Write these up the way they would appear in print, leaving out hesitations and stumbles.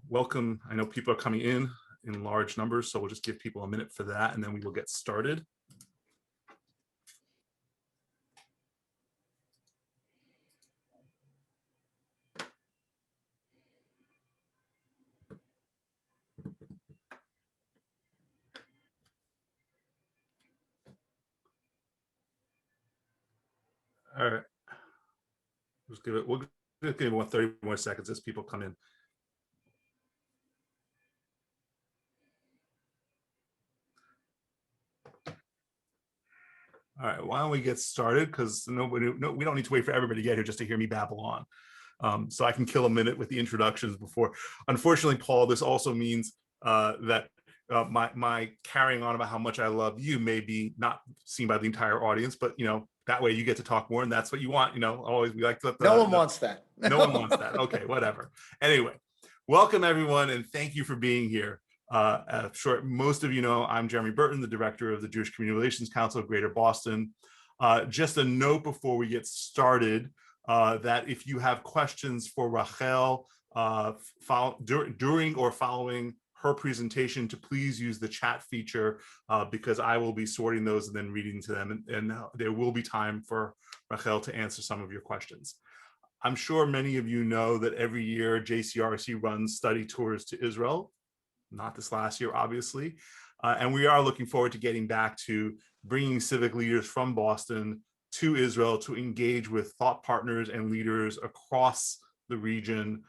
Welcome. I know people are coming in large numbers, so we'll just give people a minute for that, and then we will get started. All right. We'll just give it 30 more seconds as people come in. All right, why don't we get started? Because we don't need to wait for everybody to get here just to hear me babble on. So I can kill a minute with the introductions before. Unfortunately, Paul, this also means that my carrying on about how much I love you may be not seen by the entire audience, but that way you get to talk more, and that's what you want. Always we like to let no one wants that. No one wants that. Okay, whatever. Anyway, welcome everyone, and thank you for being here. Most of you know I'm Jeremy Burton, the director of the Jewish Community Relations Council of Greater Boston. Just a note before we get started that if you have questions for Rachel during or following her presentation, to please use the chat feature because I will be sorting those and then reading to them, and there will be time for Rachel to answer some of your questions. I'm sure many of you know that every year JCRC runs study tours to Israel. Not this last year, obviously. And we are looking forward to getting back to bringing civic leaders from Boston to Israel to engage with thought partners and leaders across the region.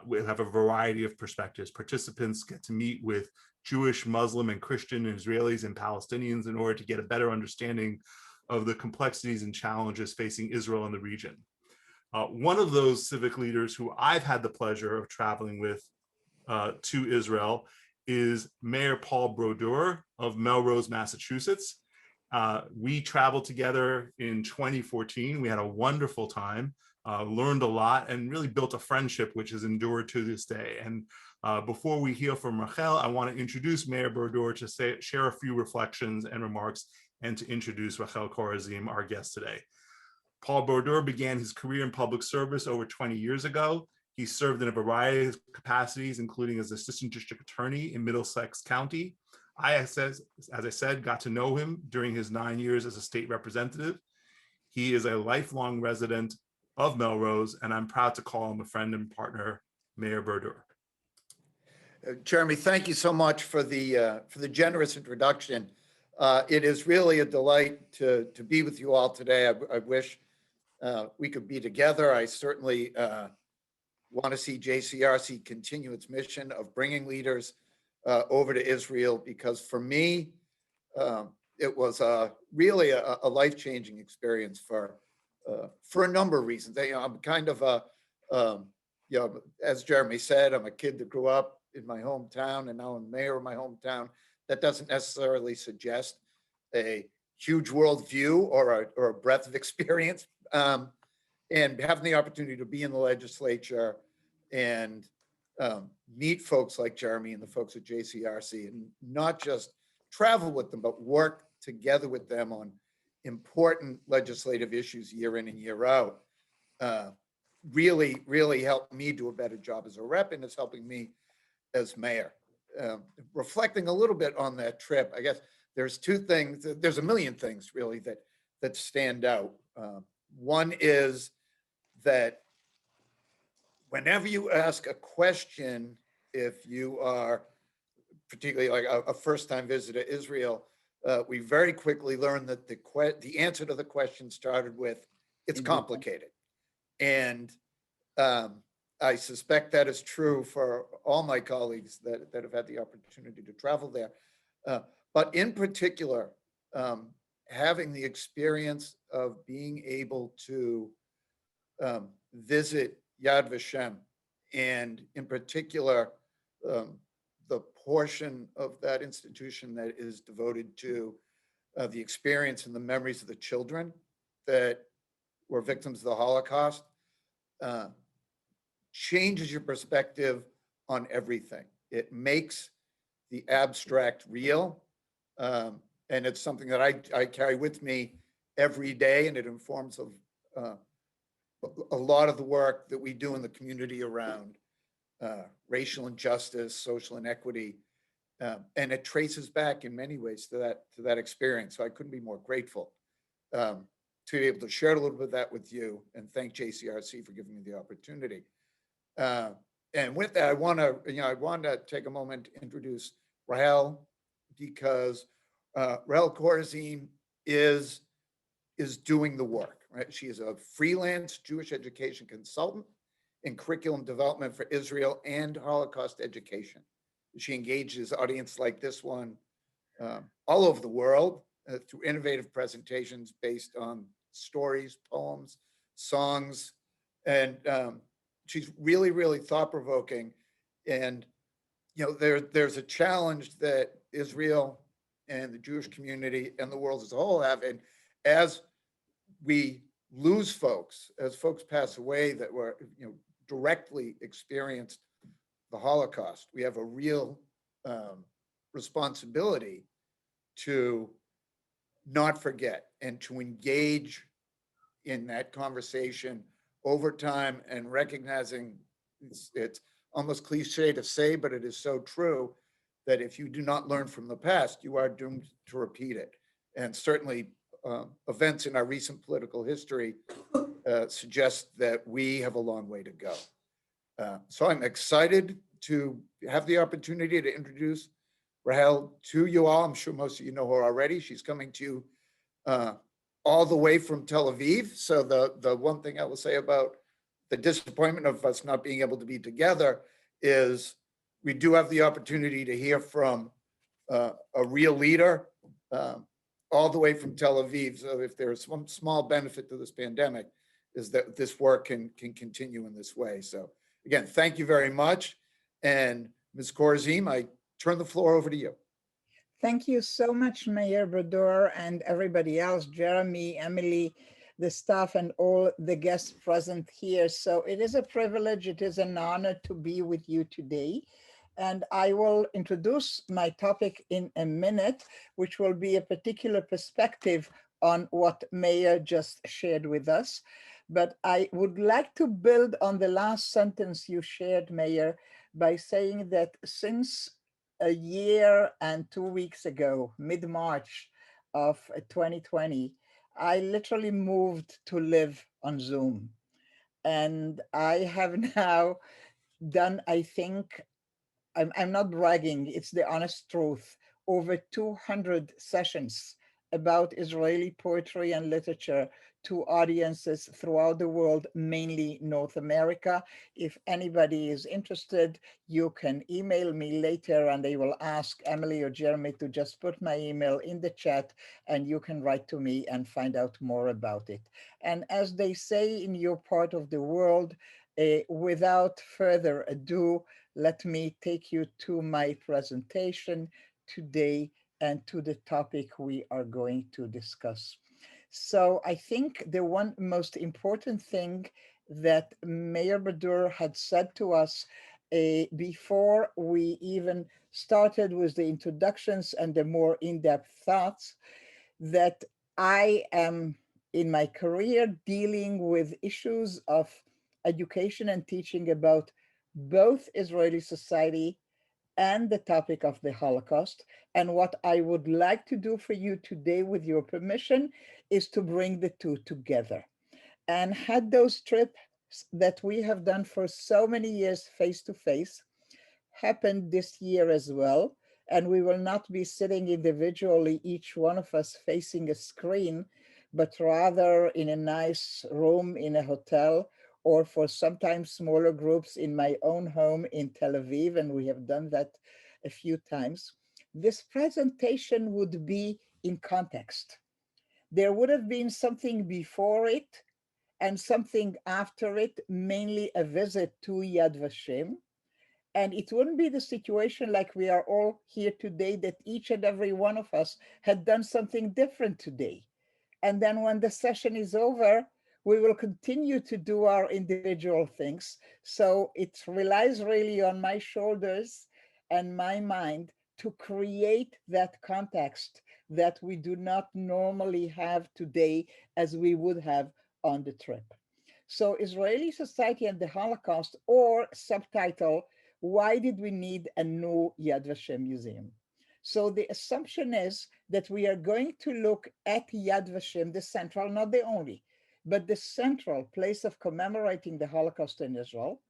We have a variety of perspectives. Participants get to meet with Jewish, Muslim, and Christian Israelis and Palestinians in order to get a better understanding of the complexities and challenges facing Israel and the region. One of those civic leaders who I've had the pleasure of traveling with to Israel is Mayor Paul Brodeur of Melrose, Massachusetts. We traveled together in 2014. We had a wonderful time, learned a lot, and really built a friendship which has endured to this day. And before we hear from Rachel, I want to introduce Mayor Brodeur to share a few reflections and remarks, and to introduce Rachel Korazim, our guest today. Paul Brodeur began his career in public service over 20 years ago. He served in a variety of capacities, including as assistant district attorney in Middlesex County. As I said, got to know him during his 9 years as a state representative. He is a lifelong resident of Melrose, and I'm proud to call him a friend and partner, Mayor Brodeur. Jeremy, thank you so much for the generous introduction. It is really a delight to be with you all today. I wish we could be together. I certainly want to see JCRC continue its mission of bringing leaders over to Israel, because for me, it was really a life-changing experience for a number of reasons. I'm kind of as Jeremy said, I'm a kid that grew up in my hometown, and now I'm mayor of my hometown. That doesn't necessarily suggest a huge worldview or a breadth of experience. And having the opportunity to be in the legislature and meet folks like Jeremy and the folks at JCRC, and not just travel with them, but work together with them on important legislative issues year in and year out, really helped me do a better job as a rep, and it's helping me as mayor. Reflecting a little bit on that trip, I guess there's two things, there's a million things really that stand out. One is that whenever you ask a question, if you are particularly like a first-time visitor to Israel, we very quickly learned that the answer to the question started with, it's complicated. And I suspect that is true for all my colleagues that have had the opportunity to travel there. But in particular, having the experience of being able to visit Yad Vashem, and in particular, the portion of that institution that is devoted to the experience and the memories of the children that were victims of the Holocaust, changes your perspective on everything. It makes the abstract real, and it's something that I carry with me every day, and it informs of a lot of the work that we do in the community around racial injustice, social inequity, and it traces back in many ways to that experience. So I couldn't be more grateful to be able to share a little bit of that with you, and thank JCRC for giving me the opportunity. Uh, and with that, I want to take a moment to introduce Rahel, because Rahel Korazim is doing the work, right? She is a freelance Jewish education consultant in curriculum development for Israel and Holocaust education. She engages audience like this one all over the world through innovative presentations based on stories, poems, songs, and she's really, really thought-provoking. And there's a challenge that Israel and the Jewish community and the world as a whole have, and as we lose folks, as folks pass away that were directly experienced the Holocaust, we have a real responsibility to not forget and to engage in that conversation over time, and recognizing it's almost cliche to say, but it is so true, that if you do not learn from the past, you are doomed to repeat it. And certainly events in our recent political history suggest that we have a long way to go. So I'm excited to have the opportunity to introduce Rahel to you all. I'm sure most of you know her already. She's coming to you all the way from Tel Aviv. So the one thing I will say about the disappointment of us not being able to be together is we do have the opportunity to hear from a real leader all the way from Tel Aviv. So if there is one small benefit to this pandemic, is that this work can continue in this way. So again, thank you very much. And Ms. Korazim, I turn the floor over to you. Thank you so much, Mayor Brodeur, and everybody else, Jeremy, Emily, the staff, and all the guests present here. So it is a privilege, it is an honor to be with you today. And I will introduce my topic in a minute, which will be a particular perspective on what Mayor just shared with us. But I would like to build on the last sentence you shared, Mayor, by saying that since a year and 2 weeks ago, mid-March of 2020, I literally moved to live on Zoom. And I have now done, I think, I'm not bragging, it's the honest truth, over 200 sessions about Israeli poetry and literature to audiences throughout the world, mainly North America. If anybody is interested, you can email me later and I will ask Emily or Jeremy to just put my email in the chat, and you can write to me and find out more about it. And as they say in your part of the world, without further ado, let me take you to my presentation today and to the topic we are going to discuss. So I think the one most important thing that Mayor Badur had said to us before we even started with the introductions and the more in-depth thoughts, that I am in my career dealing with issues of education and teaching about both Israeli society and the topic of the Holocaust. And what I would like to do for you today, with your permission, is to bring the two together. And had those trips that we have done for so many years face to face happened this year as well, and we will not be sitting individually, each one of us facing a screen, but rather in a nice room in a hotel, or for sometimes smaller groups in my own home in Tel Aviv, and we have done that a few times. This presentation would be in context. There would have been something before it and something after it, mainly a visit to Yad Vashem. And it wouldn't be the situation like we are all here today, that each and every one of us had done something different today. And then when the session is over, we will continue to do our individual things. So it relies really on my shoulders and my mind to create that context that we do not normally have today as we would have on the trip. So Israeli Society and the Holocaust, or subtitle, why did we need a new Yad Vashem museum? So the assumption is that we are going to look at Yad Vashem, the central, not the only, but the central place of commemorating the Holocaust in Israel,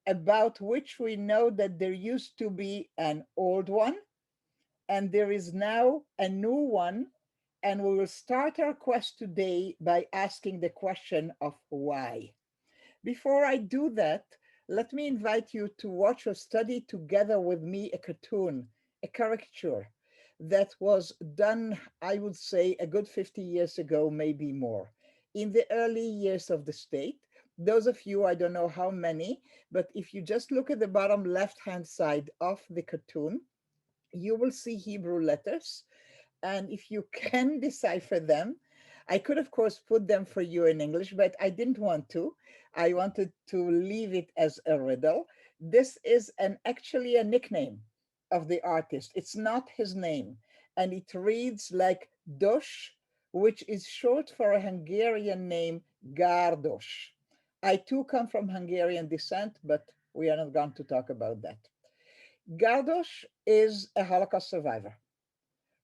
about which we know that there used to be an old one, and there is now a new one. And we will start our quest today by asking the question of why. Before I do that, let me invite you to watch or study together with me a cartoon, a caricature that was done, I would say, a good 50 years ago, maybe more, in the early years of the state. Those of you, I don't know how many, but if you just look at the bottom left-hand side of the cartoon, you will see Hebrew letters. And if you can decipher them, I could, of course, put them for you in English, but I didn't want to. I wanted to leave it as a riddle. This is actually a nickname of the artist. It's not his name. And it reads like Dosh, which is short for a Hungarian name, Gardos. I too come from Hungarian descent, but we are not going to talk about that. Gardos is a Holocaust survivor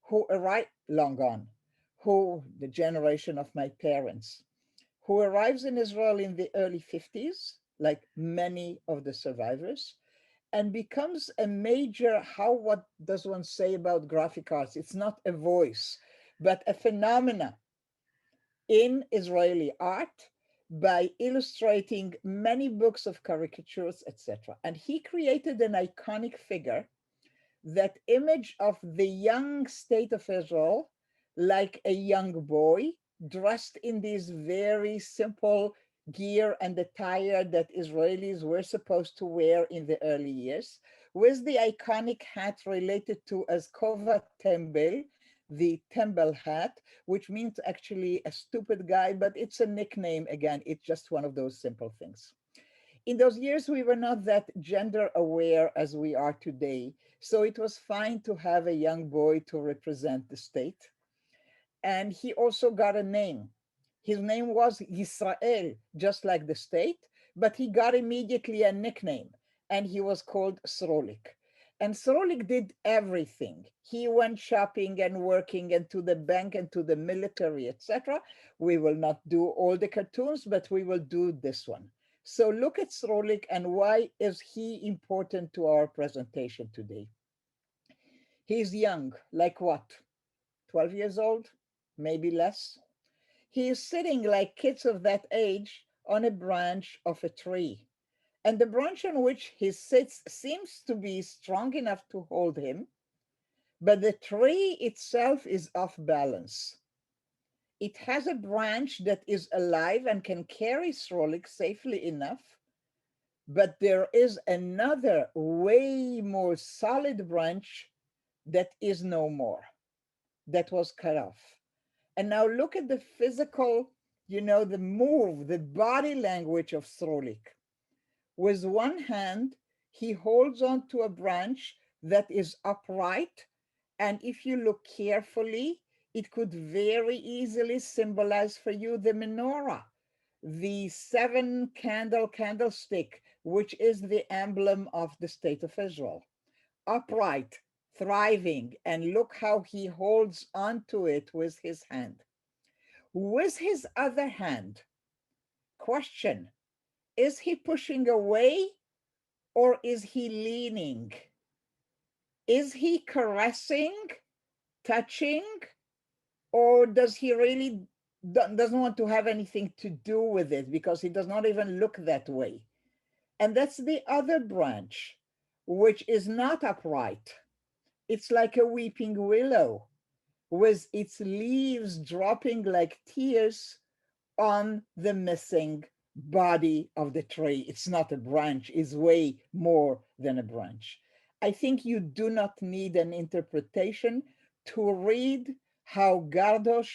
who arrived long gone, who the generation of my parents, who arrives in Israel in the early 50s, like many of the survivors, and becomes a major, what does one say about graphic arts? It's not a voice, but a phenomena in Israeli art by illustrating many books of caricatures, etc. And he created an iconic figure, that image of the young state of Israel, like a young boy, dressed in this very simple gear and attire that Israelis were supposed to wear in the early years, with the iconic hat related to as Kova Tembel, the Tembel hat, which means actually a stupid guy, but it's a nickname. Again, it's just one of those simple things. In those years, we were not that gender aware as we are today. So it was fine to have a young boy to represent the state. And he also got a name. His name was Yisrael, just like the state, but he got immediately a nickname, and he was called Srolik. And Srolik did everything. He went shopping and working and to the bank and to the military, etc. We will not do all the cartoons, but we will do this one. So look at Srolik, and why is he important to our presentation today? He's young, like what? 12 years old, maybe less. He is sitting like kids of that age on a branch of a tree. And the branch on which he sits seems to be strong enough to hold him, but the tree itself is off balance. It has a branch that is alive and can carry Srolik safely enough, but there is another way more solid branch that is no more, that was cut off. And now look at the physical, the move, the body language of Srolik. With one hand, he holds on to a branch that is upright. And if you look carefully, it could very easily symbolize for you the menorah, the 7-candle candlestick, which is the emblem of the state of Israel. Upright, thriving, and look how he holds onto it with his hand. With his other hand, question, is he pushing away or is he leaning? Is he caressing, touching, or does he really doesn't want to have anything to do with it because he does not even look that way? And that's the other branch, which is not upright. It's like a weeping willow with its leaves dropping like tears on the missing body of the tree. It's not a branch, it's way more than a branch. I think you do not need an interpretation to read how Gardosh,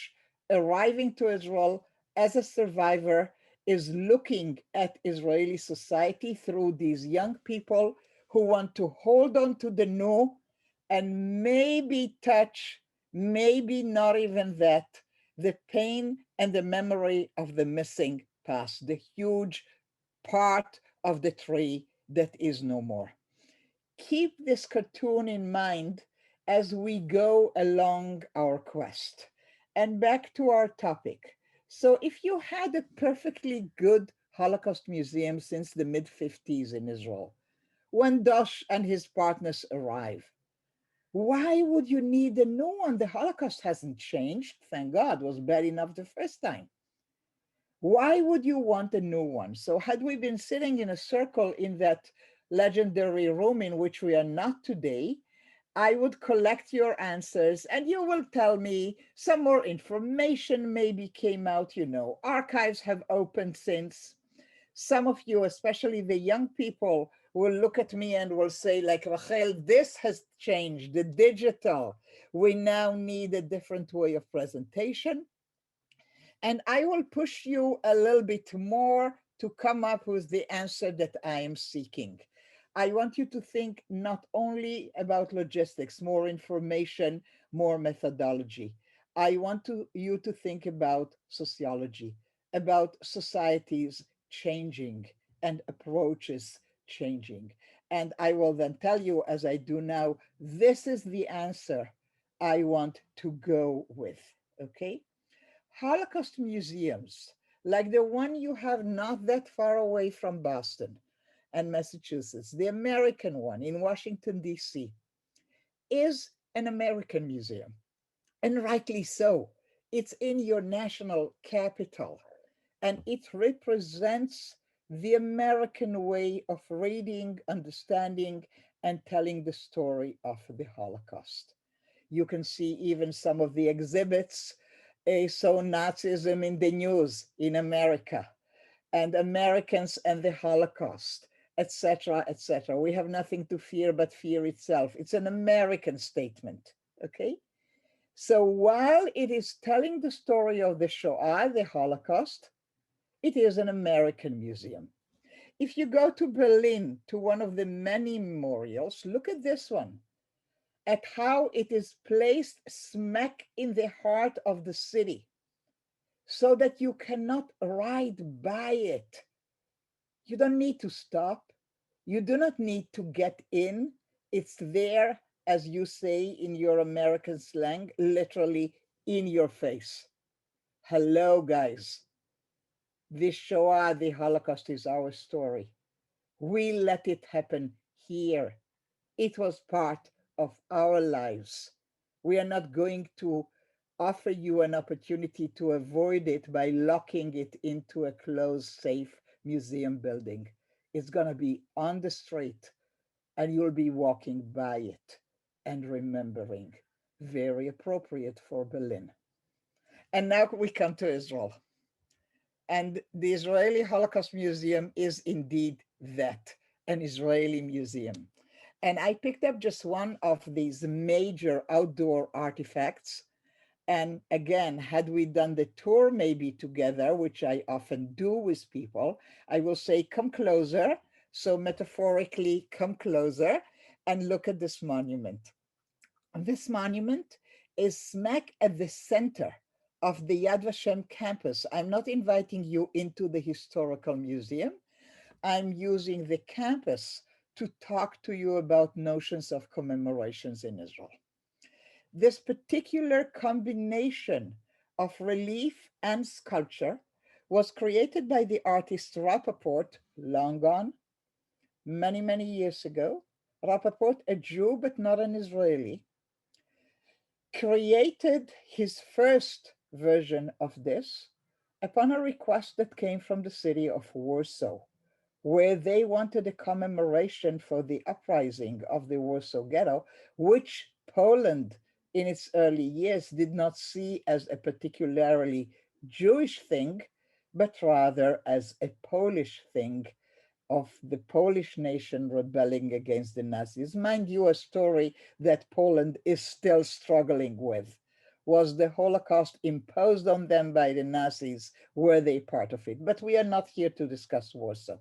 arriving to Israel as a survivor, is looking at Israeli society through these young people who want to hold on to the new and maybe touch, maybe not even that, the pain and the memory of the missing past, the huge part of the tree that is no more. keep this cartoon in mind as we go along our quest. And back to our topic. So if you had a perfectly good Holocaust museum since the mid-50s in Israel, when Dosh and his partners arrive, why would you need a new one? The Holocaust hasn't changed. Thank God, it was bad enough the first time. Why would you want a new one? So had we been sitting in a circle in that legendary room in which we are not today, I would collect your answers and you will tell me some more information maybe came out, archives have opened since. Some of you, especially the young people, will look at me and will say, like, Rachel, this has changed, the digital. We now need a different way of presentation. And I will push you a little bit more to come up with the answer that I am seeking. I want you to think not only about logistics, more information, more methodology. I want you to think about sociology, about societies changing and approaches changing. And I will then tell you, as I do now, this is the answer I want to go with, okay? Holocaust museums, like the one you have not that far away from Boston and Massachusetts, the American one in Washington, D.C., is an American museum, and rightly so. It's in your national capital, and it represents the American way of reading, understanding, and telling the story of the Holocaust. You can see even some of the exhibits, so Nazism in the news in America, and Americans and the Holocaust, etc., etc. We have nothing to fear but fear itself. It's an American statement, okay? So while it is telling the story of the Shoah, the Holocaust, it is an American museum. If you go to Berlin, to one of the many memorials, look at this one, at how it is placed smack in the heart of the city so that you cannot ride by it. You don't need to stop. You do not need to get in. It's there, as you say in your American slang, literally in your face. Hello, guys. The Shoah, the Holocaust is our story. We let it happen here. It was part of our lives. We are not going to offer you an opportunity to avoid it by locking it into a closed, safe museum building. It's going to be on the street and you'll be walking by it and remembering. Very appropriate for Berlin. And now we come to Israel. And the Israeli Holocaust Museum is indeed that, an Israeli museum. And I picked up just one of these major outdoor artifacts. And again, had we done the tour maybe together, which I often do with people, I will say, come closer. So metaphorically, come closer and look at this monument. This monument is smack at the center of the Yad Vashem campus. I'm not inviting you into the historical museum. I'm using the campus to talk to you about notions of commemorations in Israel. This particular combination of relief and sculpture was created by the artist Rappaport, long gone, many, many years ago. Rappaport, a Jew, but not an Israeli, created his first version of this upon a request that came from the city of Warsaw, where they wanted a commemoration for the uprising of the Warsaw Ghetto, which Poland in its early years did not see as a particularly Jewish thing, but rather as a Polish thing of the Polish nation rebelling against the Nazis. Mind you, a story that Poland is still struggling with. Was the Holocaust imposed on them by the Nazis? Were they part of it? But we are not here to discuss Warsaw.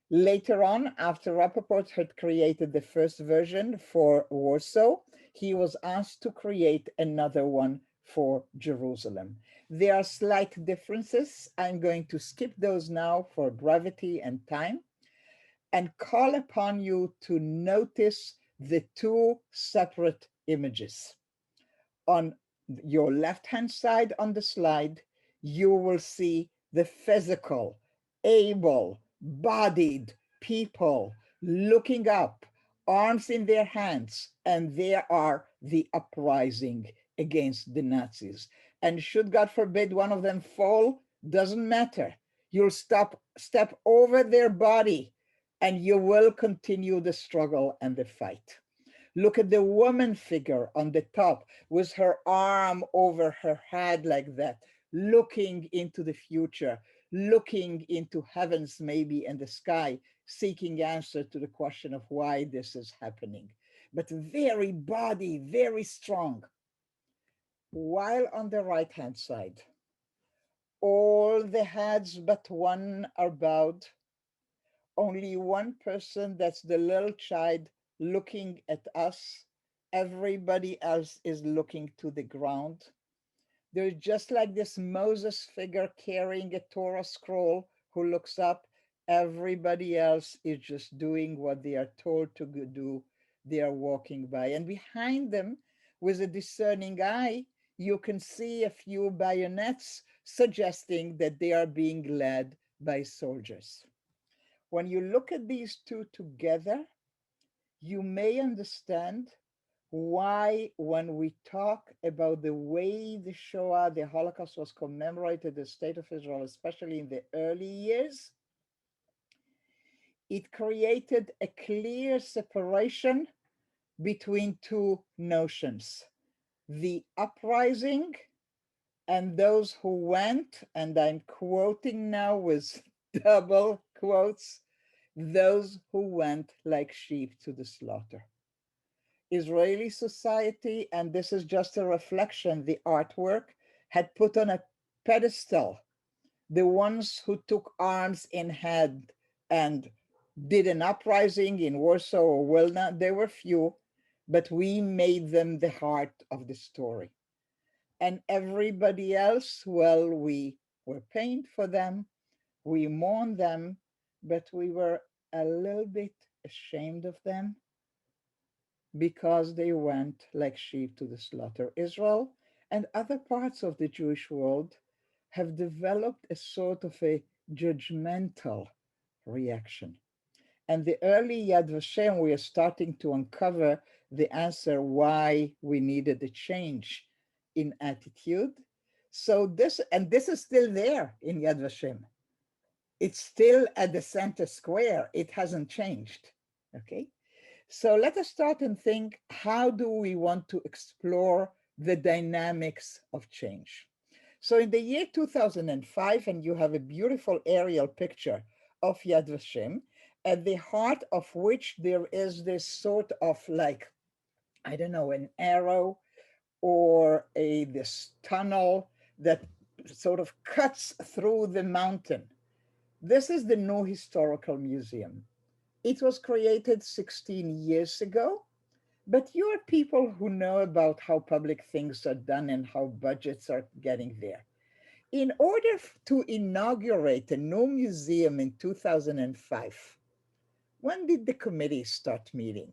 Later on, after Rappaport had created the first version for Warsaw, he was asked to create another one for Jerusalem. There are slight differences. I'm going to skip those now for brevity and time. and call upon you to notice the two separate images. On your left-hand side on the slide, you will see the physical, able-bodied people looking up, arms in their hands, and there are the uprising against the Nazis. And should, God forbid, one of them fall, doesn't matter. You'll step over their body and you will continue the struggle and the fight. Look at the woman figure on the top with her arm over her head like that, looking into the future, looking into heavens maybe and the sky, seeking answer to the question of why this is happening. But very body, very strong. While on the right-hand side, all the heads but one are bowed. Only one person, that's the little child, looking at us. Everybody else is looking to the ground. They're just like this Moses figure carrying a Torah scroll who looks up. Everybody else is just doing what they are told to do. They are walking by. And behind them, with a discerning eye, you can see a few bayonets suggesting that they are being led by soldiers. When you look at these two together, you may understand why, when we talk about the way the Shoah, the Holocaust, was commemorated in the state of Israel, especially in the early years, it created a clear separation between two notions: the uprising and those who went, and I'm quoting now with double quotes, those who went like sheep to the slaughter. Israeli society, and this is just a reflection, the artwork had put on a pedestal the ones who took arms in hand and did an uprising in Warsaw or Wilna. They were few, but we made them the heart of the story. And everybody else, well, we were pained for them, we mourned them, but we were a little bit ashamed of them because they went like sheep to the slaughter. Israel and other parts of the Jewish world have developed a sort of a judgmental reaction. And the early Yad Vashem, we are starting to uncover the answer why we needed a change in attitude. So this is still there in Yad Vashem. It's still at the center square. It hasn't changed, okay? So let us start and think, how do we want to explore the dynamics of change? So in the year 2005, and you have a beautiful aerial picture of Yad Vashem, at the heart of which there is this sort of like, I don't know, an arrow or this tunnel that sort of cuts through the mountain. This is the new historical museum. It was created 16 years ago, but you are people who know about how public things are done and how budgets are getting there. In order to inaugurate a new museum in 2005, when did the committee start meeting?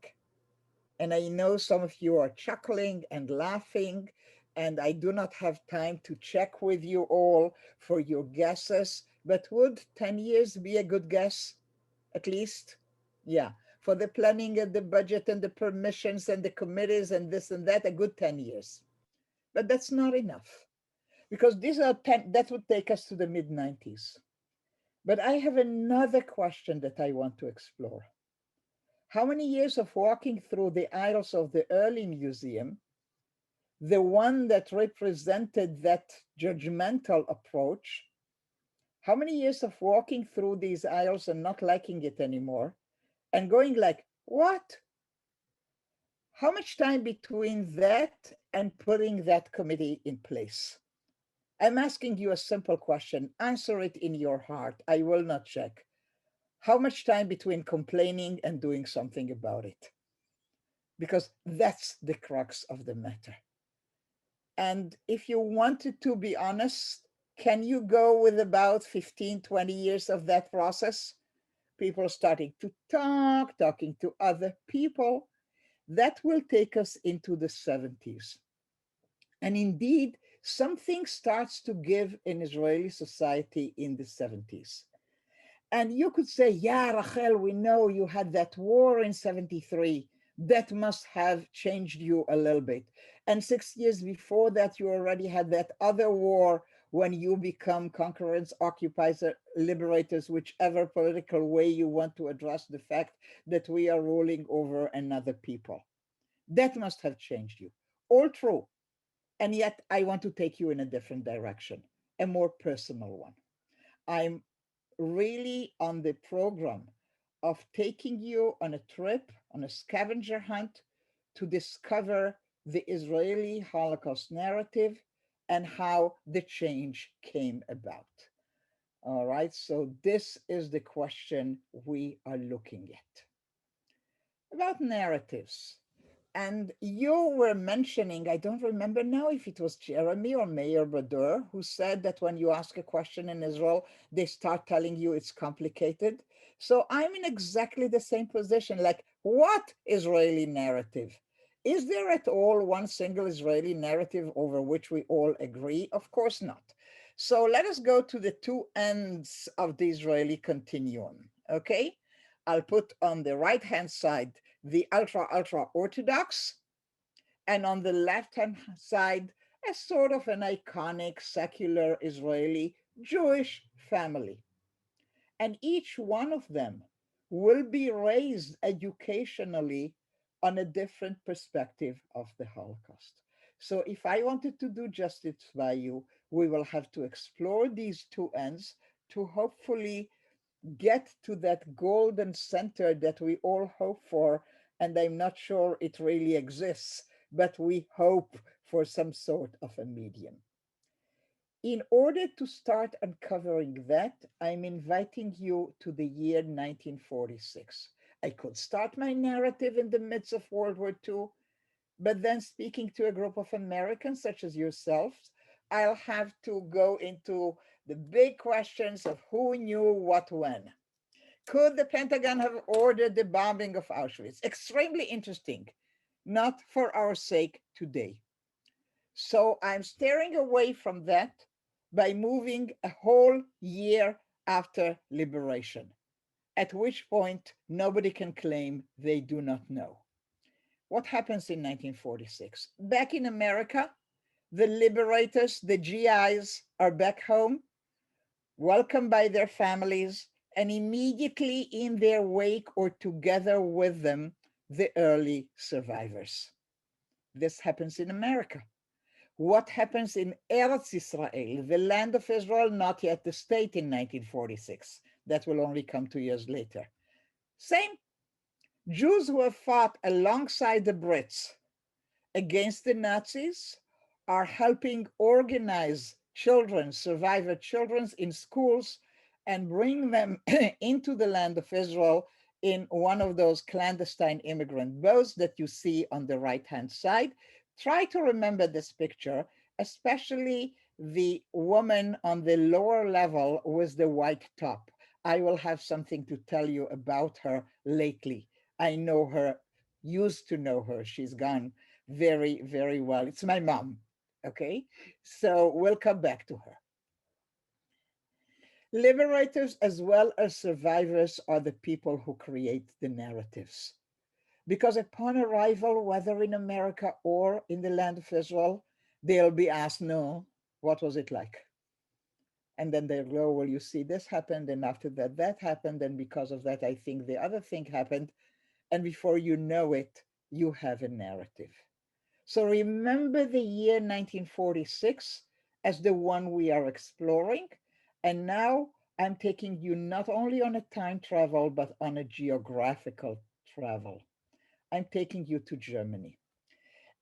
And I know some of you are chuckling and laughing, and I do not have time to check with you all for your guesses, but would 10 years be a good guess, at least? Yeah, for the planning and the budget and the permissions and the committees and this and that, a good 10 years. But that's not enough, because these are 10, that would take us to the mid-90s. But I have another question that I want to explore. How many years of walking through the aisles of the early museum, the one that represented that judgmental approach, how many years of walking through these aisles and not liking it anymore and going like, what? How much time between that and putting that committee in place? I'm asking you a simple question. Answer it in your heart. I will not check. How much time between complaining and doing something about it? Because that's the crux of the matter. And if you wanted to be honest, can you go with about 15, 20 years of that process? people starting to talking to other people. That will take us into the 70s. And indeed, something starts to give in Israeli society in the 70s. And you could say, yeah, Rachel, we know you had that war in 73. That must have changed you a little bit. And 6 years before that, you already had that other war when you become conquerors, occupiers, liberators, whichever political way you want to address the fact that we are ruling over another people. That must have changed you. All true. And yet I want to take you in a different direction, a more personal one. I'm really on the program of taking you on a trip, on a scavenger hunt to discover the Israeli Holocaust narrative and how the change came about. All right, so this is the question we are looking at. About narratives. And you were mentioning, I don't remember now if it was Jeremy or Mayor Badur, who said that when you ask a question in Israel, they start telling you it's complicated. So I'm in exactly the same position. Like, what Israeli narrative? Is there at all one single Israeli narrative over which we all agree? Of course not. So let us go to the two ends of the Israeli continuum, okay? I'll put on the right-hand side the ultra Orthodox, and on the left-hand side, a sort of an iconic secular Israeli Jewish family. And each one of them will be raised educationally on a different perspective of the Holocaust. So if I wanted to do justice by you, we will have to explore these two ends to hopefully get to that golden center that we all hope for. And I'm not sure it really exists, but we hope for some sort of a medium. In order to start uncovering that, I'm inviting you to the year 1946. I could start my narrative in the midst of World War II, but then speaking to a group of Americans such as yourselves, I'll have to go into the big questions of who knew what when. Could the Pentagon have ordered the bombing of Auschwitz? Extremely interesting, not for our sake today. So I'm steering away from that by moving a whole year after liberation, at which point nobody can claim they do not know. What happens in 1946? Back in America, the liberators, the GIs, are back home, welcomed by their families, and immediately in their wake or together with them, the early survivors. This happens in America. What happens in Eretz Israel, the land of Israel, not yet the state in 1946? That will only come 2 years later. Same. Jews who have fought alongside the Brits against the Nazis are helping organize children, survivor children in schools and bring them into the land of Israel in one of those clandestine immigrant boats that you see on the right-hand side. Try to remember this picture, especially the woman on the lower level with the white top. I will have something to tell you about her lately. I know her, used to know her. She's gone very, very well. It's my mom, okay? So we'll come back to her. Liberators as well as survivors are the people who create the narratives. Because upon arrival, whether in America or in the land of Israel, they'll be asked, no, what was it like? And then they'll go, well, you see, this happened, and after that, that happened, and because of that, I think the other thing happened. And before you know it, you have a narrative. So remember the year 1946 as the one we are exploring. And now I'm taking you not only on a time travel, but on a geographical travel. I'm taking you to Germany.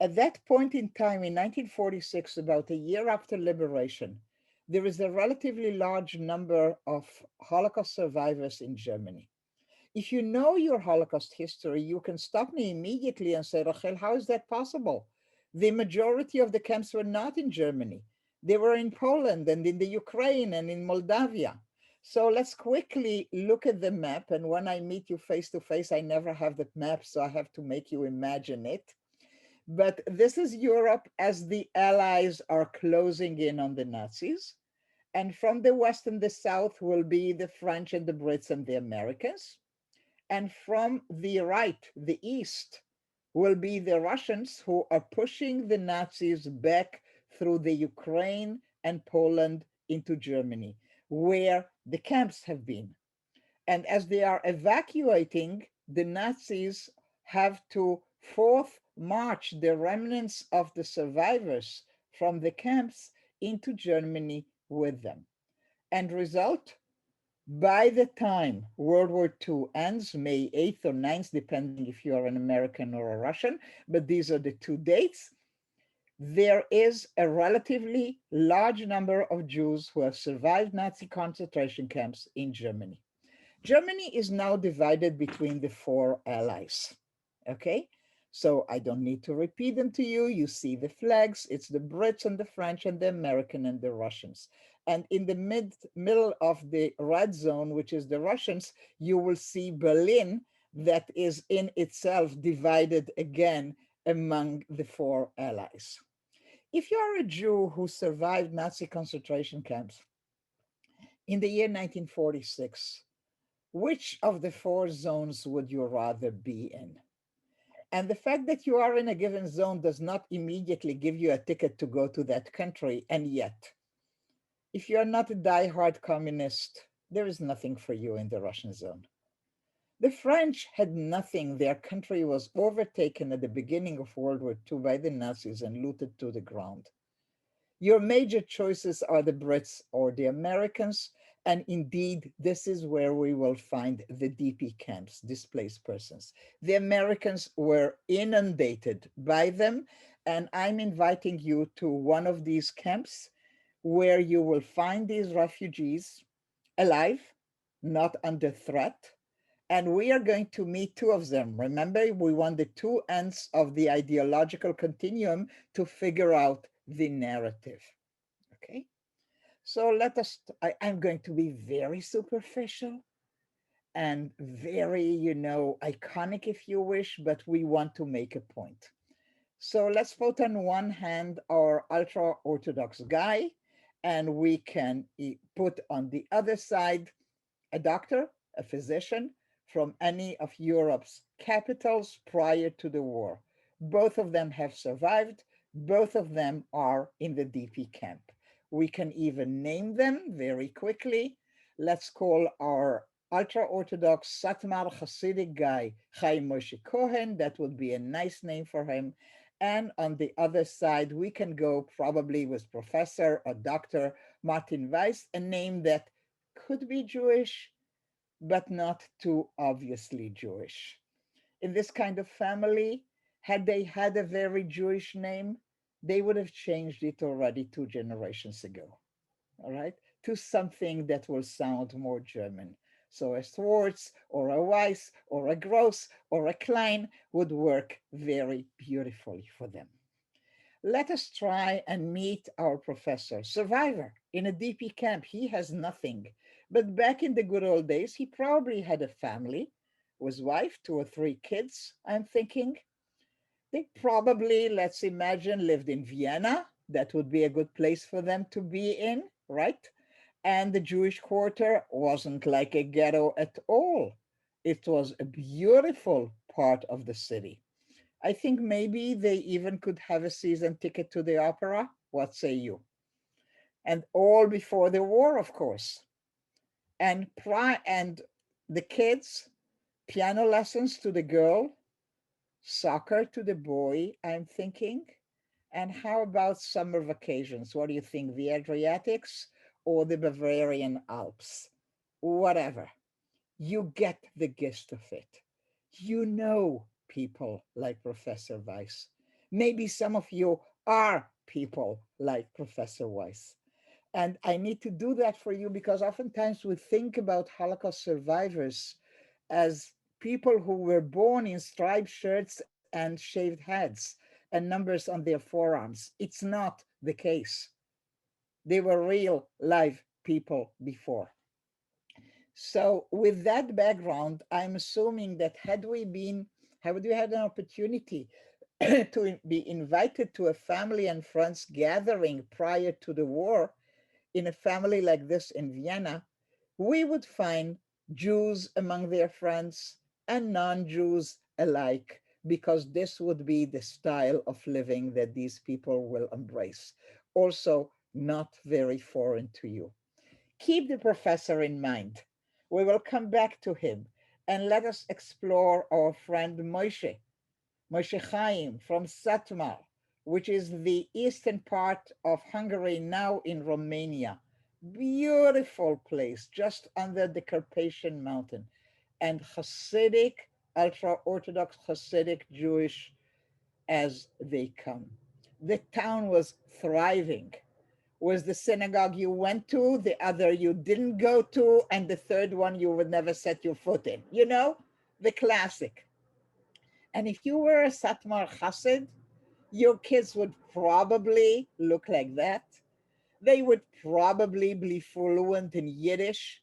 At that point in time, in 1946, about a year after liberation, there is a relatively large number of Holocaust survivors in Germany. If you know your Holocaust history, you can stop me immediately and say, Rachel, how is that possible? The majority of the camps were not in Germany. They were in Poland and in the Ukraine and in Moldavia. So let's quickly look at the map. And when I meet you face to face, I never have the map, so I have to make you imagine it. But this is Europe as the Allies are closing in on the Nazis. And from the West and the South will be the French and the Brits and the Americans. And from the right, the East, will be the Russians who are pushing the Nazis back through the Ukraine and Poland into Germany, where the camps have been. And as they are evacuating, the Nazis have to forth march the remnants of the survivors from the camps into Germany with them. And result, by the time World War II ends, May 8th or 9th, depending if you are an American or a Russian, but these are the two dates, there is a relatively large number of Jews who have survived Nazi concentration camps in Germany. Germany is now divided between the four allies, okay? So I don't need to repeat them to you. You see the flags. It's the Brits and the French and the American and the Russians. And in the middle of the red zone, which is the Russians, you will see Berlin that is in itself divided again among the four allies. If you are a Jew who survived Nazi concentration camps in the year 1946, which of the four zones would you rather be in? And the fact that you are in a given zone does not immediately give you a ticket to go to that country. And yet, if you are not a diehard communist, there is nothing for you in the Russian zone. The French had nothing. Their country was overtaken at the beginning of World War II by the Nazis and looted to the ground. Your major choices are the Brits or the Americans. And indeed, this is where we will find the DP camps, displaced persons. The Americans were inundated by them. And I'm inviting you to one of these camps where you will find these refugees alive, not under threat. And we are going to meet two of them. Remember, we want the two ends of the ideological continuum to figure out the narrative. Okay, so let us, I'm going to be very superficial and very, iconic if you wish, but we want to make a point. So let's put on one hand our ultra-Orthodox guy, and we can put on the other side a doctor, a physician from any of Europe's capitals prior to the war. Both of them have survived. Both of them are in the DP camp. We can even name them very quickly. Let's call our ultra-Orthodox Satmar Hasidic guy Chaim Moshe Cohen. That would be a nice name for him. And on the other side, we can go probably with Professor or Dr. Martin Weiss, a name that could be Jewish, but not too obviously Jewish. In this kind of family, had they had a very Jewish name, they would have changed it already 2 generations ago, all right, to something that will sound more German. So a Schwartz or a Weiss or a Gross or a Klein would work very beautifully for them. Let us try and meet our professor, survivor in a DP camp. He has nothing. But back in the good old days, he probably had a family, his wife, 2 or 3 kids, I'm thinking. They probably, let's imagine, lived in Vienna. That would be a good place for them to be in, right? And the Jewish quarter wasn't like a ghetto at all. It was a beautiful part of the city. I think maybe they even could have a season ticket to the opera. What say you? And all before the war, of course. And the kids, piano lessons to the girl, soccer to the boy, I'm thinking. And how about summer vacations? What do you think? The Adriatics or the Bavarian Alps? Whatever. You get the gist of it. You know people like Professor Weiss. Maybe some of you are people like Professor Weiss. And I need to do that for you because oftentimes we think about Holocaust survivors as people who were born in striped shirts and shaved heads and numbers on their forearms. It's not the case. They were real live people before. So with that background, I'm assuming that had we had an opportunity to be invited to a family and friends gathering prior to the war, in a family like this in Vienna, we would find Jews among their friends and non-Jews alike, because this would be the style of living that these people will embrace. Also, not very foreign to you. Keep the professor in mind. We will come back to him, and let us explore our friend Moshe Chaim from Satmar, which is the eastern part of Hungary, now in Romania. Beautiful place, just under the Carpathian Mountain, and Hasidic, ultra-Orthodox Hasidic Jewish as they come. The town was thriving. Was the synagogue you went to, the other you didn't go to, and the third one you would never set your foot in. You know, the classic. And if you were a Satmar Chassid, your kids would probably look like that. They would probably be fluent in Yiddish.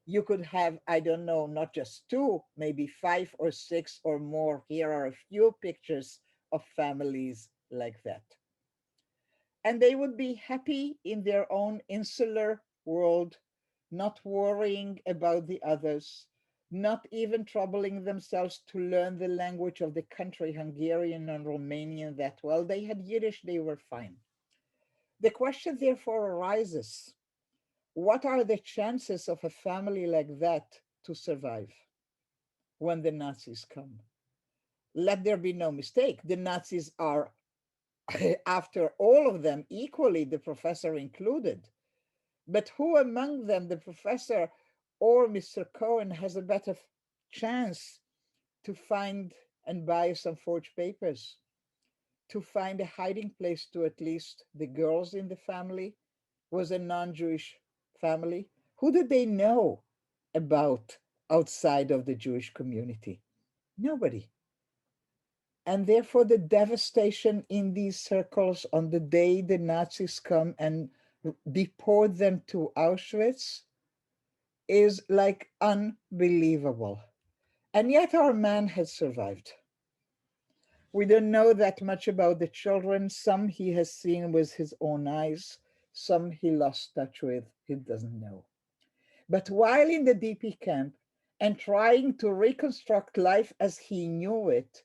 You could have, I don't know, not just two, maybe 5 or 6 or more. Here are a few pictures of families like that. And they would be happy in their own insular world, not worrying about the others, not even troubling themselves to learn the language of the country, Hungarian and Romanian, that well. They had Yiddish, they were fine. The question therefore arises, what are the chances of a family like that to survive when the Nazis come? Let there be no mistake, the Nazis are, after all of them, equally, the professor included. But who among them, the professor or Mr. Cohen, has a better chance to find and buy some forged papers, to find a hiding place to at least the girls in the family? Was a non-Jewish family. Who did they know about outside of the Jewish community? Nobody. And therefore, the devastation in these circles on the day the Nazis come and deport them to Auschwitz is like unbelievable. And yet our man has survived. We don't know that much about the children. Some he has seen with his own eyes, some he lost touch with, he doesn't know. But while in the DP camp and trying to reconstruct life as he knew it,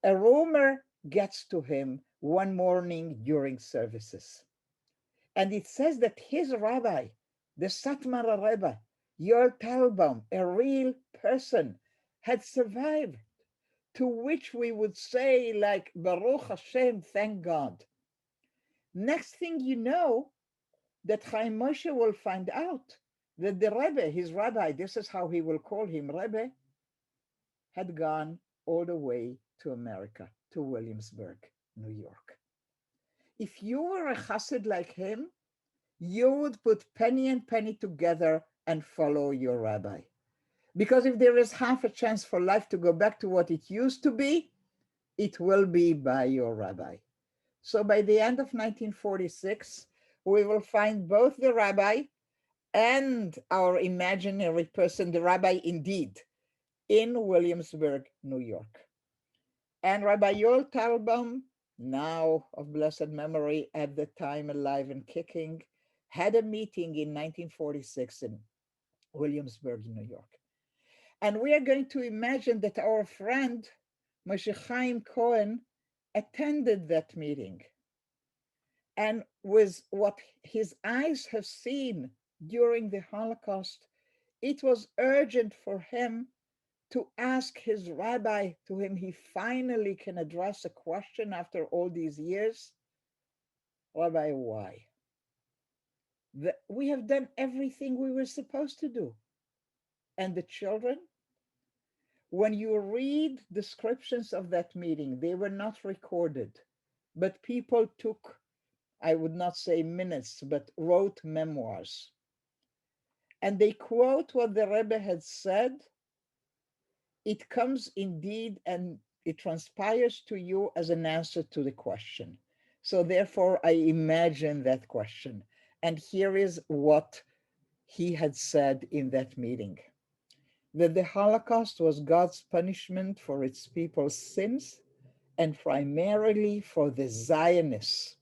a rumor gets to him one morning during services. And it says that his rabbi, the Satmar Rebbe, Yoel Talbaum, a real person, had survived, to which we would say, like, Baruch Hashem, thank God. Next thing you know, that Chaim Moshe will find out that the Rebbe, his rabbi, this is how he will call him, Rebbe, had gone all the way to America, to Williamsburg, New York. If you were a chassid like him, you would put penny and penny together and follow your rabbi. Because if there is half a chance for life to go back to what it used to be, it will be by your rabbi. So by the end of 1946, we will find both the rabbi and our imaginary person, the rabbi indeed, in Williamsburg, New York. And Rabbi Yoel Talbaum, now of blessed memory, at the time alive and kicking, had a meeting in 1946 in Williamsburg, New York. And we are going to imagine that our friend Moshe Chaim Cohen attended that meeting. And with what his eyes have seen during the Holocaust, it was urgent for him to ask his rabbi, to whom he finally can address a question after all these years, Rabbi, why? We have done everything we were supposed to do. And the children, when you read descriptions of that meeting, they were not recorded, but people took, I would not say minutes, but wrote memoirs. And they quote what the Rebbe had said. It comes indeed, and it transpires to you as an answer to the question. So therefore, I imagine that question. And here is what he had said in that meeting. that the Holocaust was God's punishment for its people's sins and primarily for the Zionists,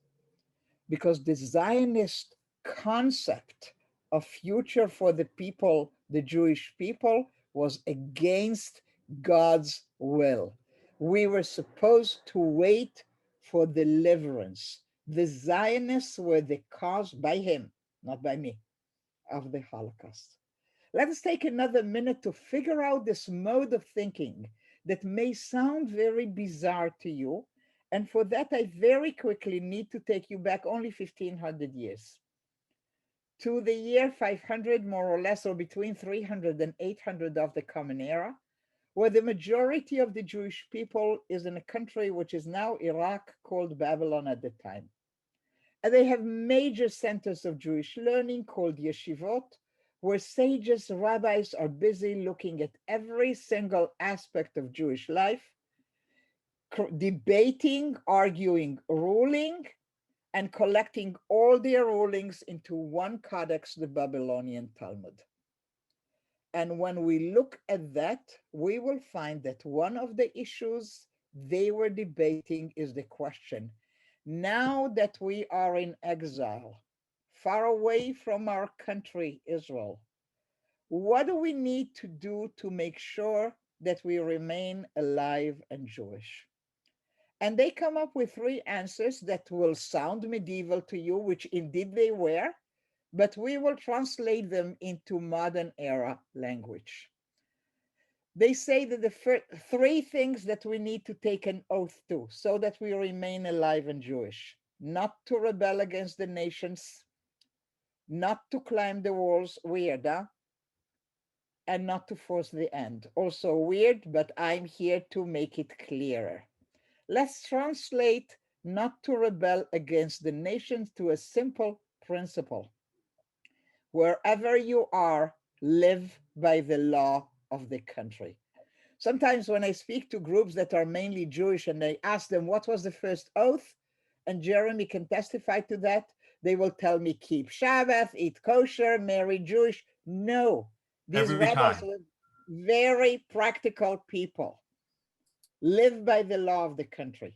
because the Zionist concept of future for the people, the Jewish people, was against God's will. We were supposed to wait for deliverance. The Zionists were the cause, by him, not by me, of the Holocaust. Let us take another minute to figure out this mode of thinking that may sound very bizarre to you. And for that, I very quickly need to take you back only 1500 years to the year 500, more or less, or between 300 and 800 of the Common Era, where the majority of the Jewish people is in a country which is now Iraq, called Babylon at the time. And they have major centers of Jewish learning called yeshivot, where sages, rabbis are busy looking at every single aspect of Jewish life, debating, arguing, ruling, and collecting all their rulings into one codex, the Babylonian Talmud. And when we look at that, we will find that one of the issues they were debating is the question, now that we are in exile, far away from our country, Israel, what do we need to do to make sure that we remain alive and Jewish? And they come up with three answers that will sound medieval to you, which indeed they were, but we will translate them into modern era language. They say that the three things that we need to take an oath to so that we remain alive and Jewish: not to rebel against the nations, not to climb the walls, weird, huh? And not to force the end. Also weird, but I'm here to make it clearer. Let's translate not to rebel against the nations to a simple principle. Wherever you are, live by the law of the country. Sometimes when I speak to groups that are mainly Jewish and I ask them what was the first oath, and Jeremy can testify to that, they will tell me keep Shabbat, eat kosher, marry Jewish. No, these Every rabbis time. were very practical people. Live by the law of the country.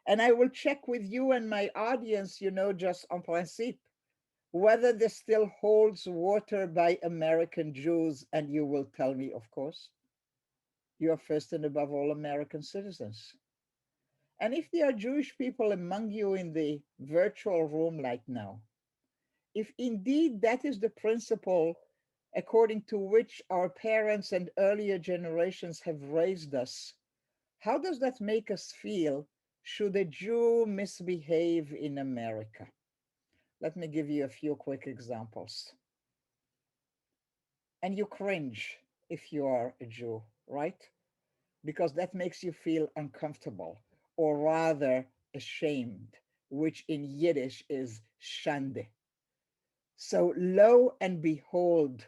And I will check with you and my audience, just en principe, whether this still holds water by American Jews. And you will tell me, of course, you are first and above all American citizens. And if there are Jewish people among you in the virtual room like now, if indeed that is the principle according to which our parents and earlier generations have raised us, how does that make us feel should a Jew misbehave in America? Let me give you a few quick examples. And you cringe if you are a Jew, right? Because that makes you feel uncomfortable, or rather ashamed, which in Yiddish is shande. So lo and behold,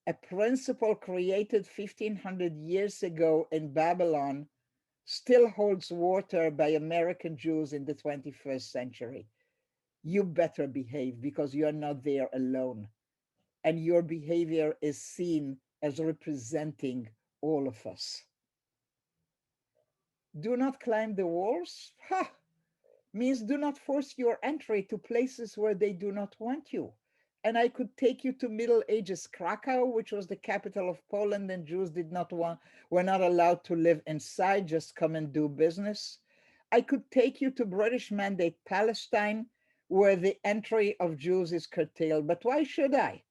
a principle created 1500 years ago in Babylon still holds water by American Jews in the 21st century. You better behave, because you're not there alone. And your behavior is seen as representing all of us. Do not climb the walls? Ha! Means do not force your entry to places where they do not want you. And I could take you to Middle Ages Krakow, which was the capital of Poland, and Jews were not allowed to live inside, just come and do business. I could take you to British Mandate Palestine, where the entry of Jews is curtailed. But why should I?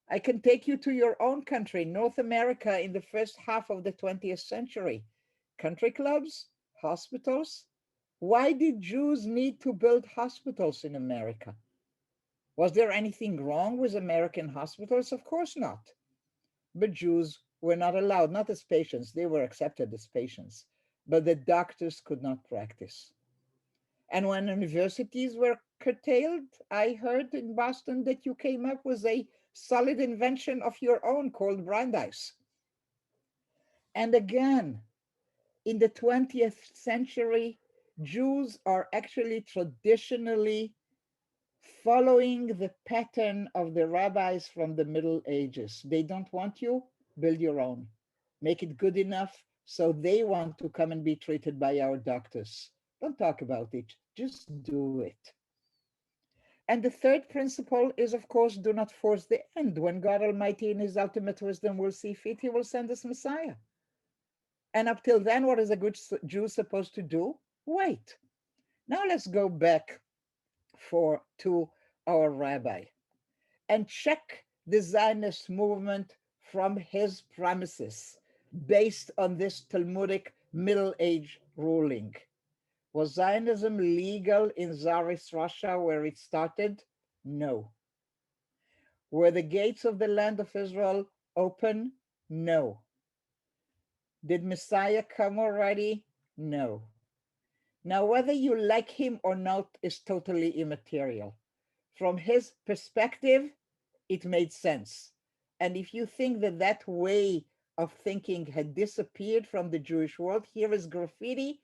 I can take you to your own country, North America, in the first half of the 20th century. Country clubs, hospitals. Why did Jews need to build hospitals in America? Was there anything wrong with American hospitals? Of course not. But Jews were not allowed, not as patients, they were accepted as patients, but the doctors could not practice. And when universities were curtailed, I heard in Boston that you came up with a solid invention of your own called Brandeis. And again, in the 20th century, Jews are actually traditionally following the pattern of the rabbis from the Middle Ages. They don't want you, build your own. Make it good enough so they want to come and be treated by our doctors. Don't talk about it, just do it. And the third principle is, of course, do not force the end. When God Almighty in his ultimate wisdom will see fit, he will send us Messiah. And up till then, what is a good Jew supposed to do? Wait. Now let's go back to our rabbi and check the Zionist movement from his premises based on this Talmudic Middle Age ruling. Was Zionism legal in Tsarist Russia where it started? No. Were the gates of the land of Israel open? No. Did Messiah come already? No. Now, whether you like him or not is totally immaterial. From his perspective, it made sense. And if you think that that way of thinking had disappeared from the Jewish world, here is graffiti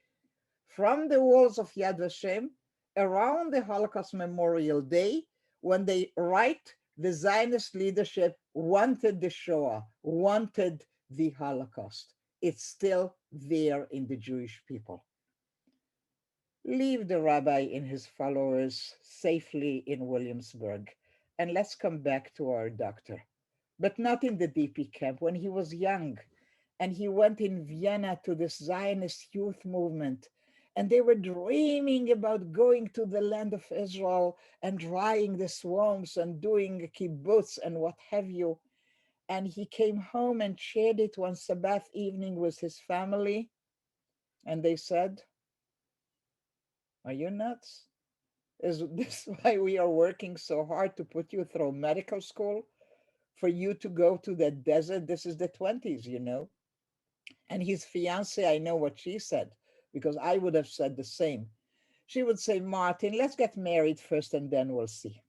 from the walls of Yad Vashem around the Holocaust Memorial Day, when they write the Zionist leadership wanted the Shoah, wanted the Holocaust. It's still there in the Jewish people. Leave the rabbi and his followers safely in Williamsburg, and let's come back to our doctor. But not in the DP camp. When he was young, and he went in Vienna to this Zionist youth movement, and they were dreaming about going to the land of Israel and drying the swamps and doing kibbutz and what have you. And he came home and shared it one Sabbath evening with his family. And they said, "Are you nuts? Is this why we are working so hard to put you through medical school? For you to go to the desert? This is the 20s, you know." And his fiance, I know what she said, because I would have said the same. She would say, "Martin, let's get married first and then we'll see."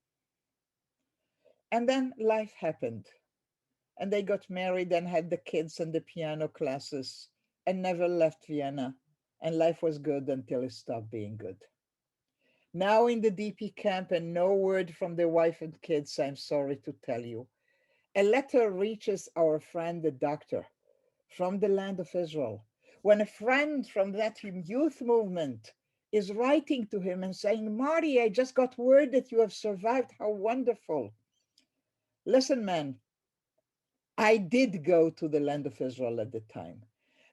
And then life happened. And they got married and had the kids and the piano classes and never left Vienna. And life was good until it stopped being good. Now in the DP camp and no word from their wife and kids, I'm sorry to tell you. A letter reaches our friend, the doctor, from the land of Israel. When a friend from that youth movement is writing to him and saying, "Marty, I just got word that you have survived. How wonderful." Listen, man, I did go to the land of Israel at the time.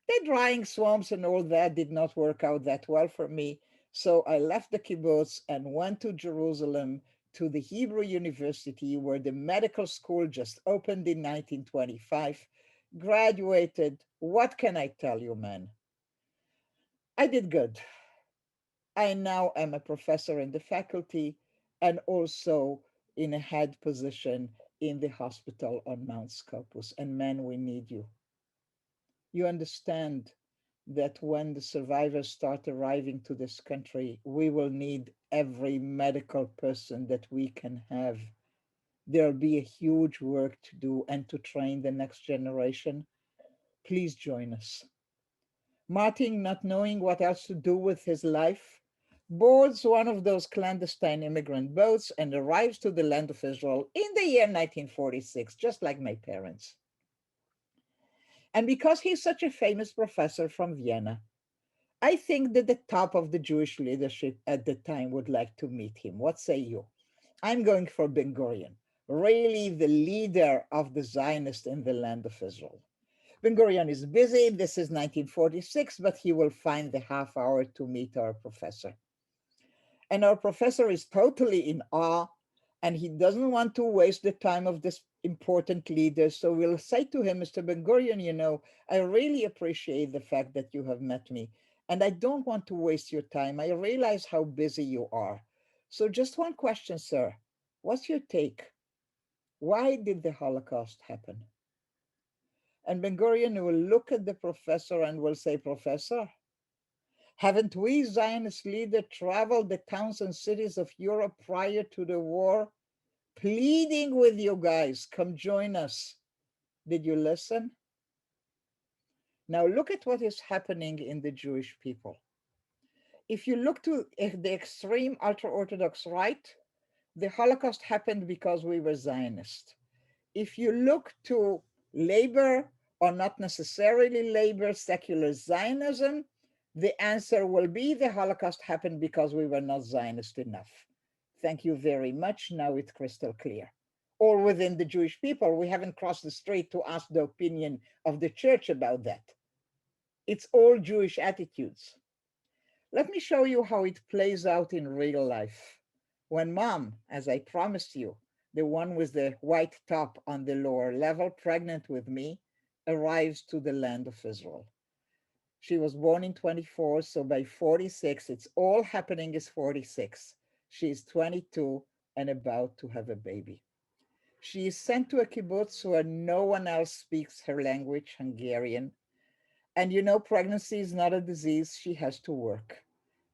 The drying swamps and all that did not work out that well for me. So I left the kibbutz and went to Jerusalem to the Hebrew University, where the medical school just opened in 1925. Graduated. What can I tell you, man? I did good. I now am a professor in the faculty and also in a head position in the hospital on Mount Scopus. And man, we need you. You understand that when the survivors start arriving to this country, we will need every medical person that we can have. There'll be a huge work to do and to train the next generation. Please join us. Martin, not knowing what else to do with his life, boards one of those clandestine immigrant boats and arrives to the land of Israel in the year 1946, just like my parents. And because he's such a famous professor from Vienna, I think that the top of the Jewish leadership at the time would like to meet him. What say you? I'm going for Ben Gurion, really the leader of the Zionists in the land of Israel. Ben Gurion is busy. This is 1946, but he will find the half hour to meet our professor. And our professor is totally in awe, and he doesn't want to waste the time of this important leader. So we'll say to him, "Mr. Ben Gurion, you know, I really appreciate the fact that you have met me, and I don't want to waste your time. I realize how busy you are. So just one question, sir. What's your take? Why did the Holocaust happen?" And Ben Gurion will look at the professor and will say, "Professor, haven't we Zionist leaders traveled the towns and cities of Europe prior to the war, pleading with you guys, come join us? Did you listen?" Now look at what is happening in the Jewish people. If you look to the extreme ultra-Orthodox right, the Holocaust happened because we were Zionist. If you look to labor or not necessarily labor secular Zionism, the answer will be the Holocaust happened because we were not Zionist enough. Thank you very much. Now it's crystal clear. Or within the Jewish people, we haven't crossed the street to ask the opinion of the church about that. It's all Jewish attitudes. Let me show you how it plays out in real life. When mom, as I promised you, the one with the white top on the lower level, pregnant with me, arrives to the land of Israel. She was born in 24, so by 46, it's all happening is 46. She's 22 and about to have a baby. She is sent to a kibbutz where no one else speaks her language, Hungarian. And you know, pregnancy is not a disease. She has to work.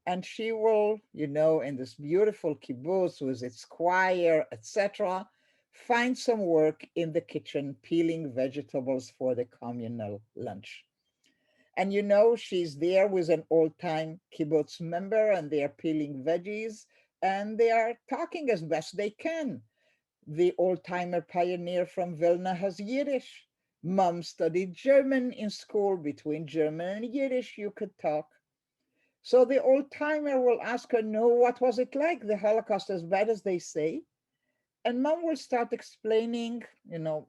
And she will, you know, in this beautiful kibbutz with its choir, etc., find some work in the kitchen, peeling vegetables for the communal lunch. And you know, she's there with an old-time kibbutz member, and they are peeling veggies, and they are talking as best they can. The old-timer pioneer from Vilna has Yiddish. Mom studied German in school. Between German and Yiddish, you could talk. So the old-timer will ask her, no, what was it like, the Holocaust, as bad as they say? And mom will start explaining, you know,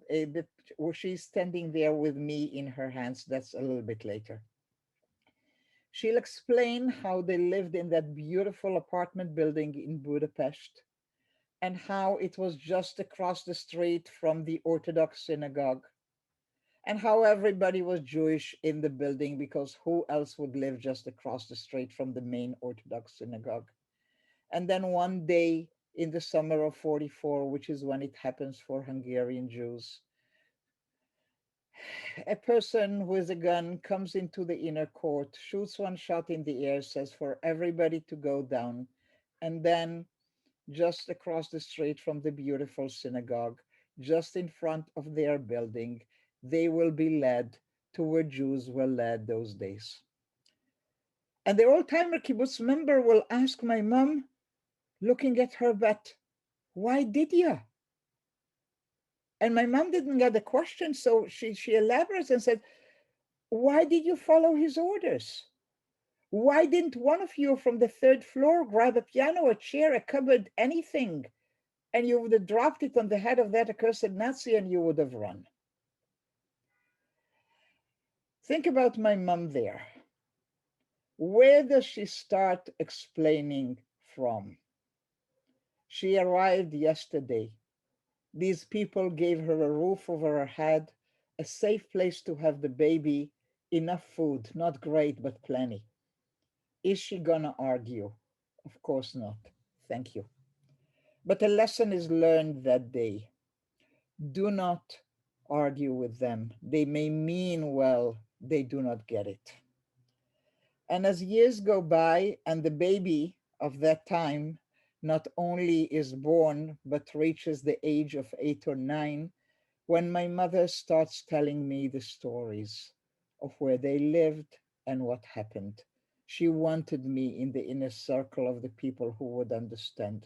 she's standing there with me in her hands. That's a little bit later. She'll explain how they lived in that beautiful apartment building in Budapest and how it was just across the street from the Orthodox synagogue, and how everybody was Jewish in the building because who else would live just across the street from the main Orthodox synagogue? And then one day in the summer of 44, which is when it happens for Hungarian Jews, a person with a gun comes into the inner court, shoots one shot in the air, says for everybody to go down, and then just across the street from the beautiful synagogue, just in front of their building, they will be led to where Jews were led those days. And the old-timer kibbutz member will ask my mom, looking at her, but why did you? And my mom didn't get the question, so she elaborates and said, why did you follow his orders? Why didn't one of you from the third floor grab a piano, a chair, a cupboard, anything? And you would have dropped it on the head of that accursed Nazi and you would have run. Think about my mom there. Where does she start explaining from? She arrived yesterday. These people gave her a roof over her head, a safe place to have the baby, enough food, not great, but plenty. Is she gonna argue? Of course not. Thank you. But a lesson is learned that day. Do not argue with them. They may mean well, they do not get it. And as years go by and the baby of that time not only is born, but reaches the age of 8 or 9, when my mother starts telling me the stories of where they lived and what happened. She wanted me in the inner circle of the people who would understand.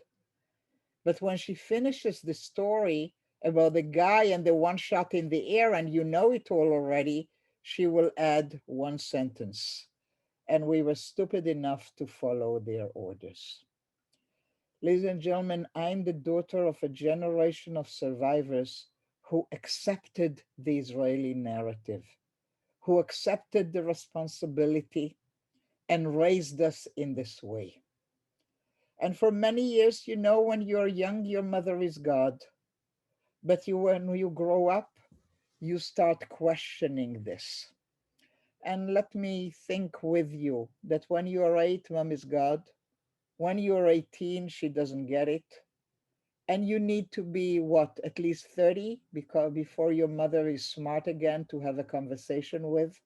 But when she finishes the story about the guy and the one shot in the air, and you know it all already, she will add one sentence. And we were stupid enough to follow their orders. Ladies and gentlemen, I'm the daughter of a generation of survivors who accepted the Israeli narrative, who accepted the responsibility and raised us in this way. And for many years, you know, when you're young, your mother is God. But when you grow up, you start questioning this. And let me think with you that when you are 8, mom is God. When you're 18, she doesn't get it. And you need to be, what, at least 30 before your mother is smart again to have a conversation with.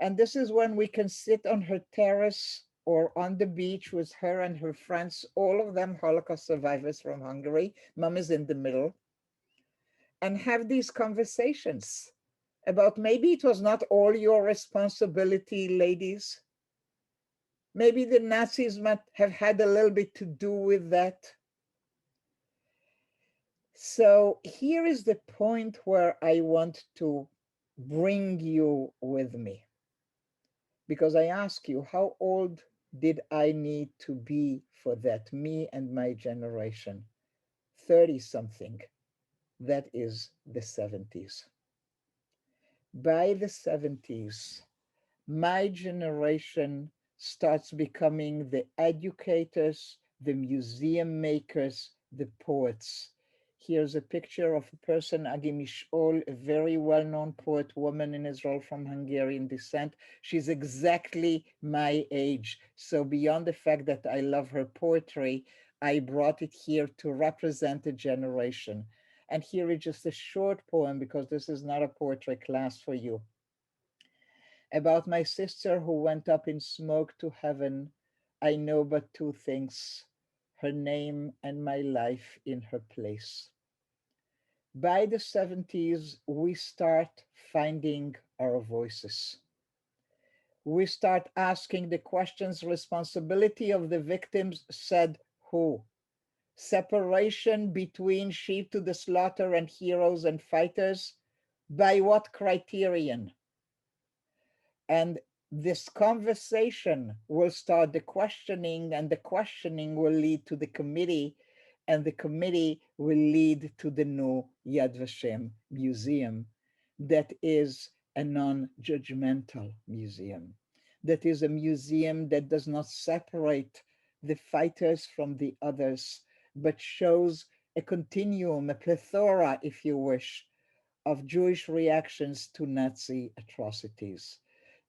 And this is when we can sit on her terrace or on the beach with her and her friends, all of them Holocaust survivors from Hungary. Mom is in the middle. And have these conversations about maybe it was not all your responsibility, ladies. Maybe the Nazis might have had a little bit to do with that. So here is the point where I want to bring you with me. Because I ask you, how old did I need to be for that? Me and my generation, 30 something. That is the 70s. By the 70s, my generation starts becoming the educators, the museum makers, the poets. Here's a picture of a person, Agi Mishol, a very well-known poet woman in Israel from Hungarian descent. She's exactly my age. So beyond the fact that I love her poetry, I brought it here to represent a generation. And here is just a short poem, because this is not a poetry class for you, about my sister who went up in smoke to heaven. I know but two things, her name and my life in her place. By the 70s, we start finding our voices. We start asking the questions. Responsibility of the victims, said who? Separation between sheep to the slaughter and heroes and fighters, by what criterion? And this conversation will start the questioning, and the questioning will lead to the committee, and the committee will lead to the new Yad Vashem museum, that is a non-judgmental museum, that is a museum that does not separate the fighters from the others, but shows a continuum, a plethora, if you wish, of Jewish reactions to Nazi atrocities.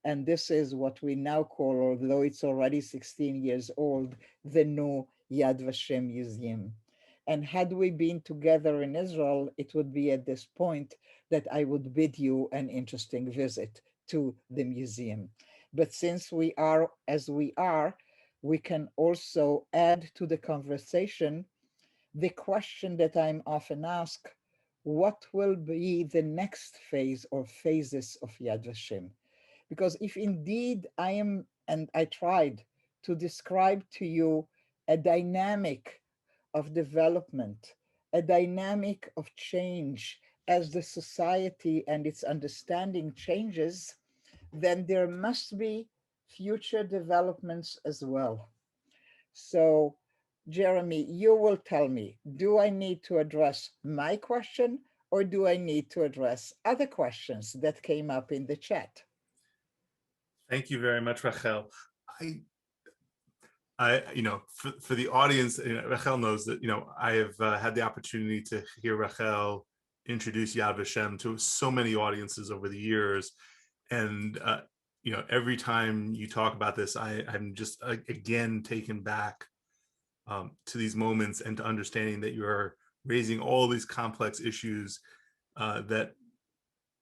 And this is what we now call, although it's already 16 years old, the new Yad Vashem Museum. And had we been together in Israel, it would be at this point that I would bid you an interesting visit to the museum. But since we are as we are, we can also add to the conversation the question that I'm often asked: what will be the next phase or phases of Yad Vashem? Because if indeed I am, and I tried to describe to you a dynamic of development, a dynamic of change as the society and its understanding changes, then there must be future developments as well. So, Jeremy, you will tell me, do I need to address my question, or do I need to address other questions that came up in the chat? Thank you very much, Rachel. For the audience, Rachel knows that, I have had the opportunity to hear Rachel introduce Yad Vashem to so many audiences over the years. And, every time you talk about this, I'm just again taken back to these moments and to understanding that you're raising all these complex issues that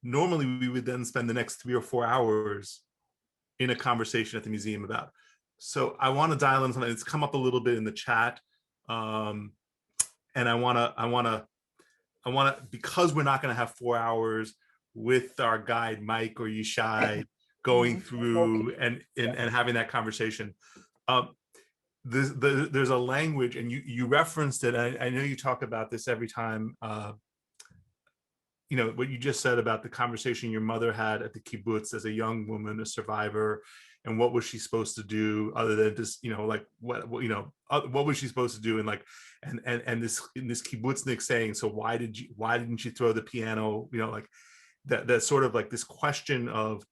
normally we would then spend the next 3 or 4 hours in a conversation at the museum about. So I want to dial in something that's come up a little bit in the chat, and I want to, because we're not going to have 4 hours with our guide Mike or Yishai going through and having that conversation. There's a language, and you referenced it. I know you talk about this every time. What you just said about the conversation your mother had at the kibbutz as a young woman, a survivor, and what was she supposed to do other than just, what was she supposed to do? And this kibbutznik saying, so why didn't you throw the piano? That sort of like this question of,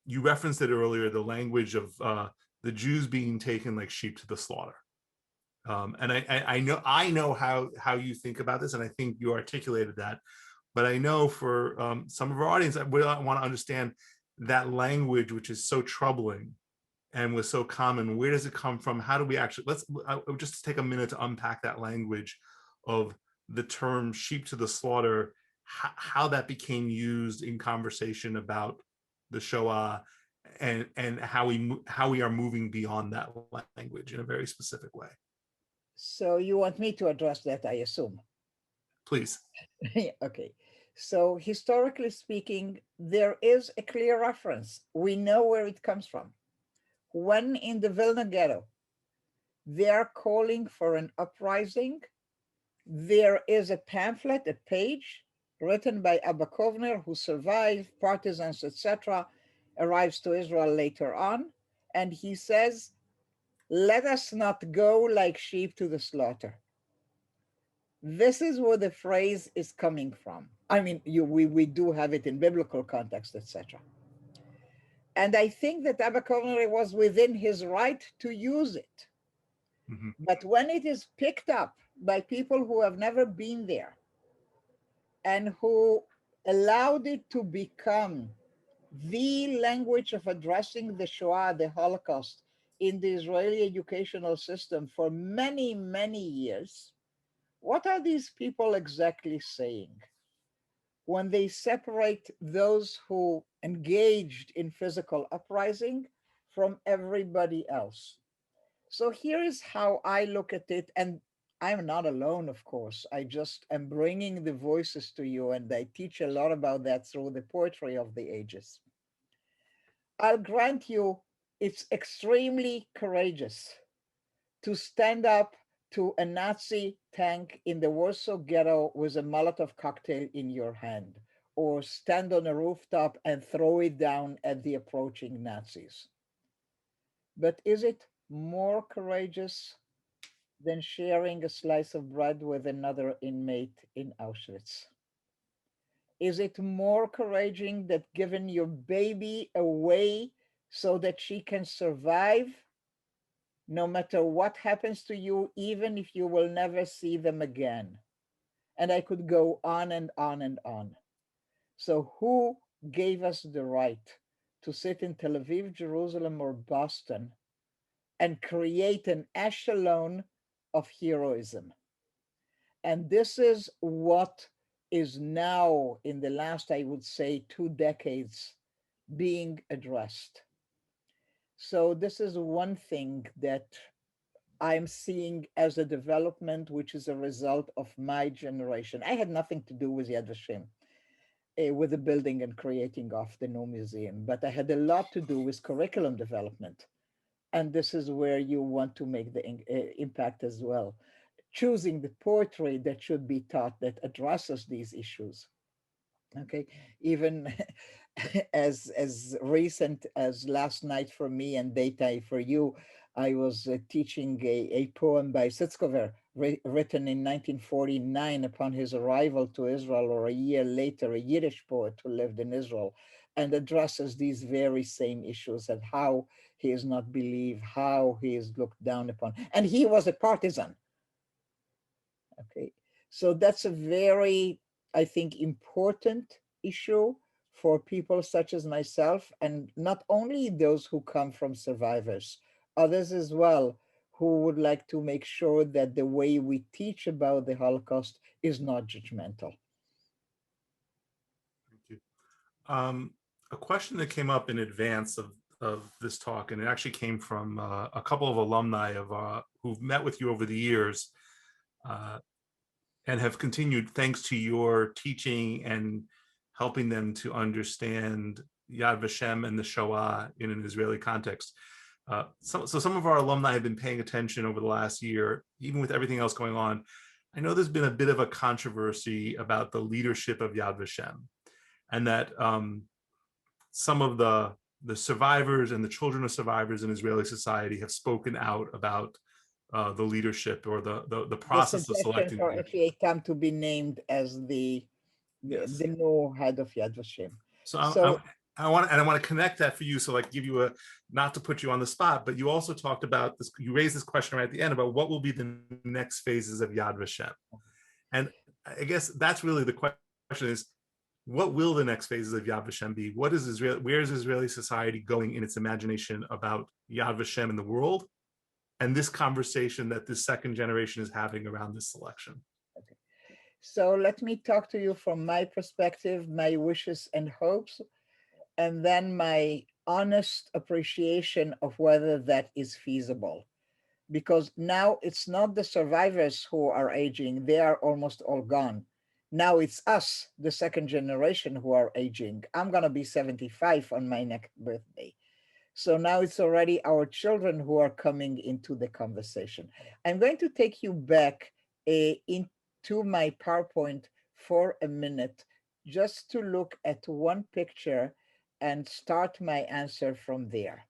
you referenced it earlier, the language of the Jews being taken like sheep to the slaughter. And I know how you think about this, and I think you articulated that. But I know for some of our audience, we want to understand that language, which is so troubling and was so common. Where does it come from? How do we actually, let's just take a minute to unpack that language of the term sheep to the slaughter, how that became used in conversation about the Shoah, and how we are moving beyond that language in a very specific way. So you want me to address that, I assume? Please. Okay. So historically speaking, there is a clear reference. We know where it comes from. When in the Vilna Ghetto, they are calling for an uprising, there is a pamphlet, a page, written by Abba Kovner, who survived, partisans, etc., arrives to Israel later on, and he says, let us not go like sheep to the slaughter. This is where the phrase is coming from. I mean, we do have it in biblical context, etc. And I think that Abba Kovner was within his right to use it. Mhm. But when it is picked up by people who have never been there and who allowed it to become the language of addressing the Shoah, the Holocaust, in the Israeli educational system for many, many years, what are these people exactly saying when they separate those who engaged in physical uprising from everybody else? So here is how I look at it, and I'm not alone, of course. I just am bringing the voices to you, and I teach a lot about that through the poetry of the ages. I'll grant you it's extremely courageous to stand up to a Nazi tank in the Warsaw Ghetto with a Molotov cocktail in your hand, or stand on a rooftop and throw it down at the approaching Nazis. But is it more courageous than sharing a slice of bread with another inmate in Auschwitz? Is it more courageous than giving your baby away so that she can survive no matter what happens to you, even if you will never see them again? And I could go on and on and on. So who gave us the right to sit in Tel Aviv, Jerusalem, or Boston and create an echelon of heroism? And this is what is now, in the last, I would say, 2 decades, being addressed. So this is one thing that I'm seeing as a development, which is a result of my generation. I had nothing to do with Yad Vashem, with the building and creating of the new museum, but I had a lot to do with curriculum development. And this is where you want to make the impact as well. Choosing the poetry that should be taught that addresses these issues. Okay, even as recent as last night for me and daytime for you, I was teaching a poem by Sitzkover written in 1949 upon his arrival to Israel, or a year later, a Yiddish poet who lived in Israel, and addresses these very same issues and how he is not believed, how he is looked down upon, and he was a partisan. Okay, so that's a very, I think, important issue for people such as myself, and not only those who come from survivors, others as well, who would like to make sure that the way we teach about the Holocaust is not judgmental. Thank you. A question that came up in advance of this talk, and it actually came from a couple of alumni of who've met with you over the years, and have continued thanks to your teaching and helping them to understand Yad Vashem and the Shoah in an Israeli context. So some of our alumni have been paying attention over the last year, even with everything else going on. I know there's been a bit of a controversy about the leadership of Yad Vashem, and that some of the survivors and the children of survivors in Israeli society have spoken out about the leadership or the process of selecting. For Etam to be named as the new head of Yad Vashem. So I want to connect that for you. So like give you not to put you on the spot, but you also talked about this, you raised this question right at the end about what will be the next phases of Yad Vashem. And I guess that's really the question is, what will the next phases of Yad Vashem be? Where is Israeli society going in its imagination about Yad Vashem in the world? And this conversation that this second generation is having around this selection. Okay. So let me talk to you from my perspective, my wishes and hopes, and then my honest appreciation of whether that is feasible. Because now it's not the survivors who are aging, they are almost all gone. Now it's us, the second generation, who are aging. I'm gonna be 75 on my next birthday. So now it's already our children who are coming into the conversation. I'm going to take you back into my PowerPoint for a minute just to look at one picture and start my answer from there.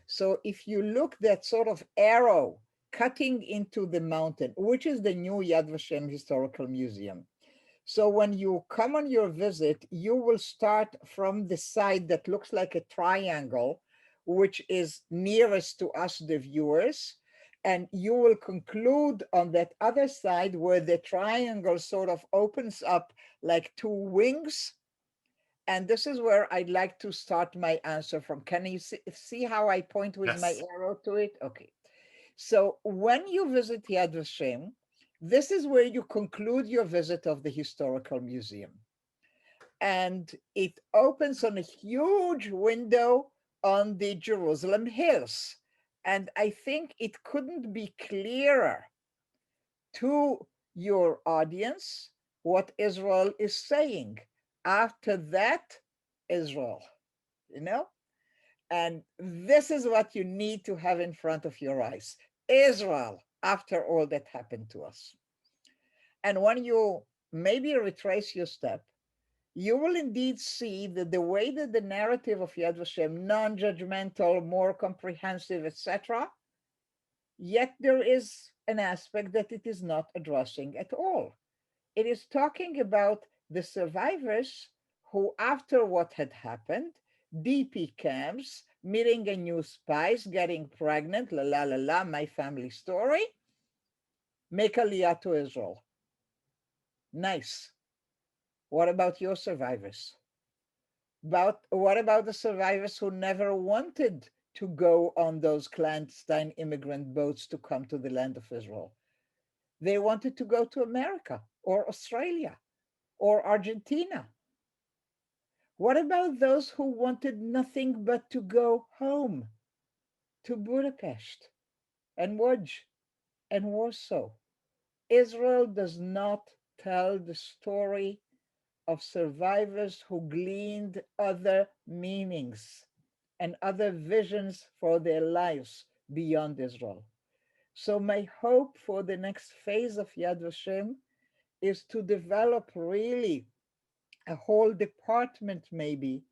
So if you look that sort of arrow cutting into the mountain, which is the new Yad Vashem Historical Museum. So when you come on your visit, you will start from the side that looks like a triangle, which is nearest to us, the viewers, and you will conclude on that other side where the triangle sort of opens up like two wings. And this is where I'd like to start my answer from. Can you see how I point with my Yes. arrow to it? Okay. So when you visit Yad Vashem, this is where you conclude your visit of the historical museum. And it opens on a huge window on the Jerusalem hills. And I think it couldn't be clearer to your audience what Israel is saying. After that, Israel, you know? And this is what you need to have in front of your eyes. Israel, after all that happened to us. And when you maybe retrace your step, you will indeed see that the way that the narrative of Yad Vashem, non-judgmental, more comprehensive, etc., yet there is an aspect that it is not addressing at all. It is talking about the survivors who, after what had happened, DP camps, meeting a new spies, getting pregnant, la la la la, my family story, make aliyah to Israel. Nice. What about your survivors? What about the survivors who never wanted to go on those clandestine immigrant boats to come to the land of Israel? They wanted to go to America or Australia or Argentina. What about those who wanted nothing but to go home to Budapest and Łódź and Warsaw? Israel does not tell the story of survivors who gleaned other meanings and other visions for their lives beyond Israel. So my hope for the next phase of Yad Vashem is to develop really a whole department maybe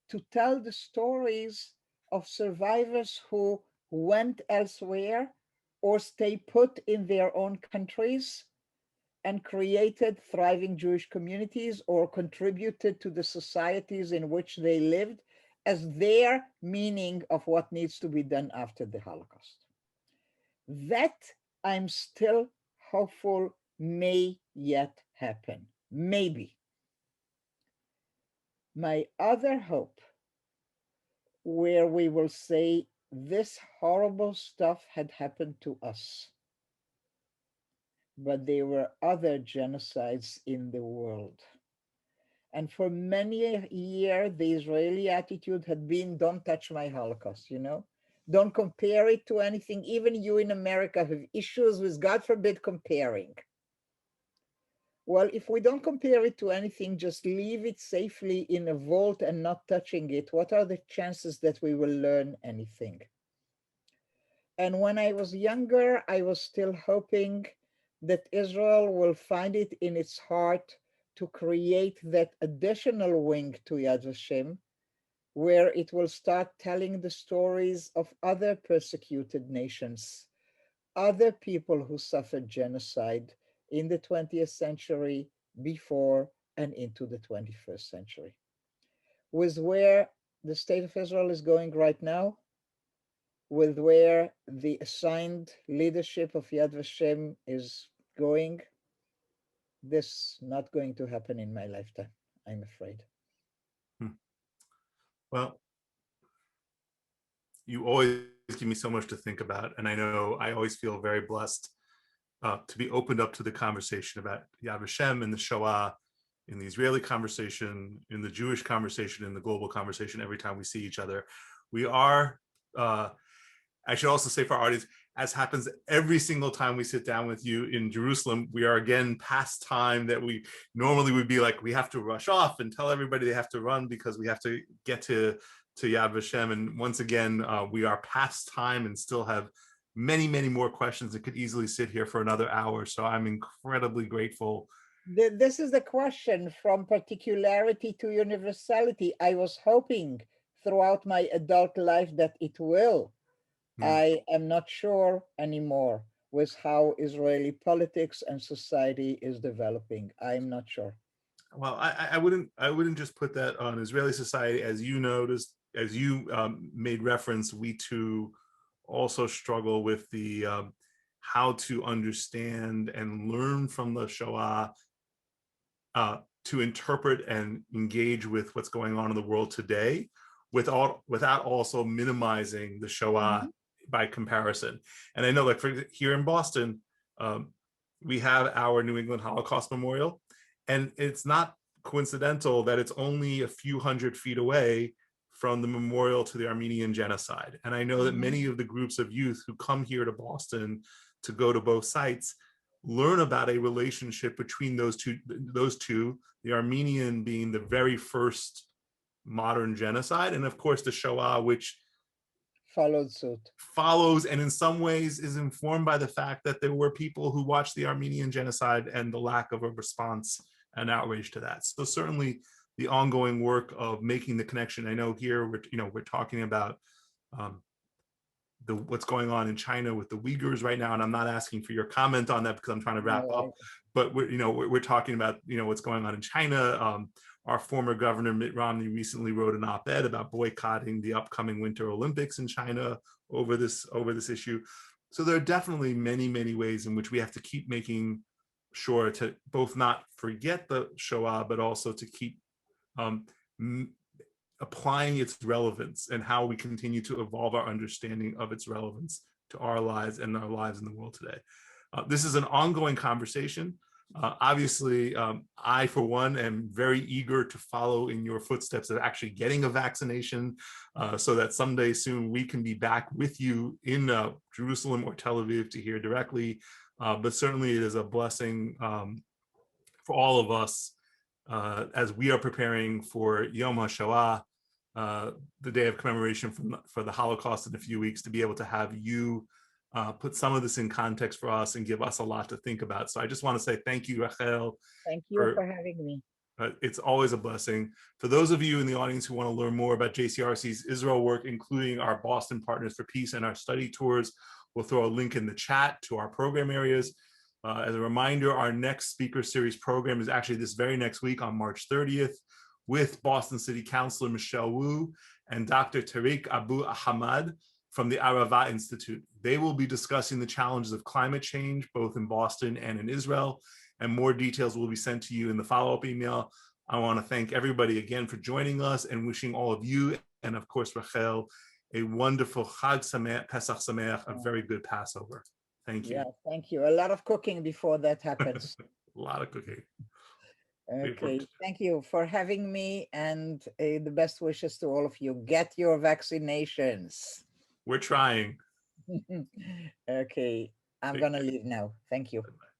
to tell the stories of survivors who went elsewhere or stay put in their own countries and created thriving Jewish communities or contributed to the societies in which they lived as their meaning of what needs to be done after the Holocaust. That I'm still hopeful may yet happen, maybe. My other hope, where we will say this horrible stuff had happened to us, but there were other genocides in the world. And for many a year, the Israeli attitude had been, don't touch my Holocaust, you know? Don't compare it to anything. Even you in America have issues with, God forbid, comparing. Well, if we don't compare it to anything, just leave it safely in a vault and not touching it, what are the chances that we will learn anything? And when I was younger, I was still hoping that Israel will find it in its heart to create that additional wing to Yad Vashem, where it will start telling the stories of other persecuted nations, other people who suffered genocide in the 20th century, before and into the 21st century. With where the state of Israel is going right now, with where the assigned leadership of Yad Vashem is going, this not going to happen in my lifetime, I'm afraid. Well, you always give me so much to think about, and I know I always feel very blessed to be opened up to the conversation about Yad Vashem and the Shoah, in the Israeli conversation, in the Jewish conversation, in the global conversation. Every time we see each other, we are. I should also say for our audience, as happens every single time we sit down with you in Jerusalem, we are again past time that we normally would be like, we have to rush off and tell everybody they have to run because we have to get to Yad Vashem. And once again, we are past time and still have many, many more questions that could easily sit here for another hour. So I'm incredibly grateful This is the question, from particularity to universality. I was hoping throughout my adult life that it will. I am not sure anymore with how Israeli politics and society is developing. I'm not sure. Well, I wouldn't just put that on Israeli society. As you noticed, as you made reference, we too also struggle with the how to understand and learn from the Shoah, to interpret and engage with what's going on in the world today, without also minimizing the Shoah by comparison. And I know, like, here in Boston, we have our New England Holocaust Memorial, and it's not coincidental that it's only a few hundred feet away from the memorial to the Armenian genocide. And I know that many of the groups of youth who come here to Boston to go to both sites learn about a relationship between those two, the Armenian being the very first modern genocide, and of course the Shoah, which followed suit, follows and in some ways is informed by the fact that there were people who watched the Armenian genocide and the lack of a response and outrage to that. So certainly the ongoing work of making the connection. I know here we're talking about what's going on in China with the Uyghurs right now, and I'm not asking for your comment on that because I'm trying to wrap up. But we're talking about what's going on in China. Our former governor Mitt Romney recently wrote an op-ed about boycotting the upcoming Winter Olympics in China over this issue. So there are definitely many ways in which we have to keep making sure to both not forget the Shoah, but also to keep applying its relevance and how we continue to evolve our understanding of its relevance to our lives and our lives in the world today. This is an ongoing conversation. Obviously, I, for one, am very eager to follow in your footsteps of actually getting a vaccination, so that someday soon we can be back with you in Jerusalem or Tel Aviv to hear directly. But certainly it is a blessing for all of us as we are preparing for Yom HaShoah, the day of commemoration for the Holocaust in a few weeks, to be able to have you put some of this in context for us and give us a lot to think about. So I just want to say thank you, Rachel. Thank you for having me. It's always a blessing. For those of you in the audience who want to learn more about JCRC's Israel work, including our Boston Partners for Peace and our study tours, we'll throw a link in the chat to our program areas. As a reminder, our next speaker series program is actually this very next week on March 30th with Boston City Councilor Michelle Wu and Dr. Tariq Abu Ahmad from the Arava Institute. They will be discussing the challenges of climate change, both in Boston and in Israel, and more details will be sent to you in the follow-up email. I want to thank everybody again for joining us and wishing all of you, and of course, Rachel, a wonderful Chag Sameach, Pesach Sameach, a very good Passover. Thank you. Yeah, thank you. A lot of cooking before that happens. A lot of cooking. Okay, thank you for having me, and the best wishes to all of you. Get your vaccinations. We're trying. Okay, I'm going to leave now. Thank you. Bye-bye.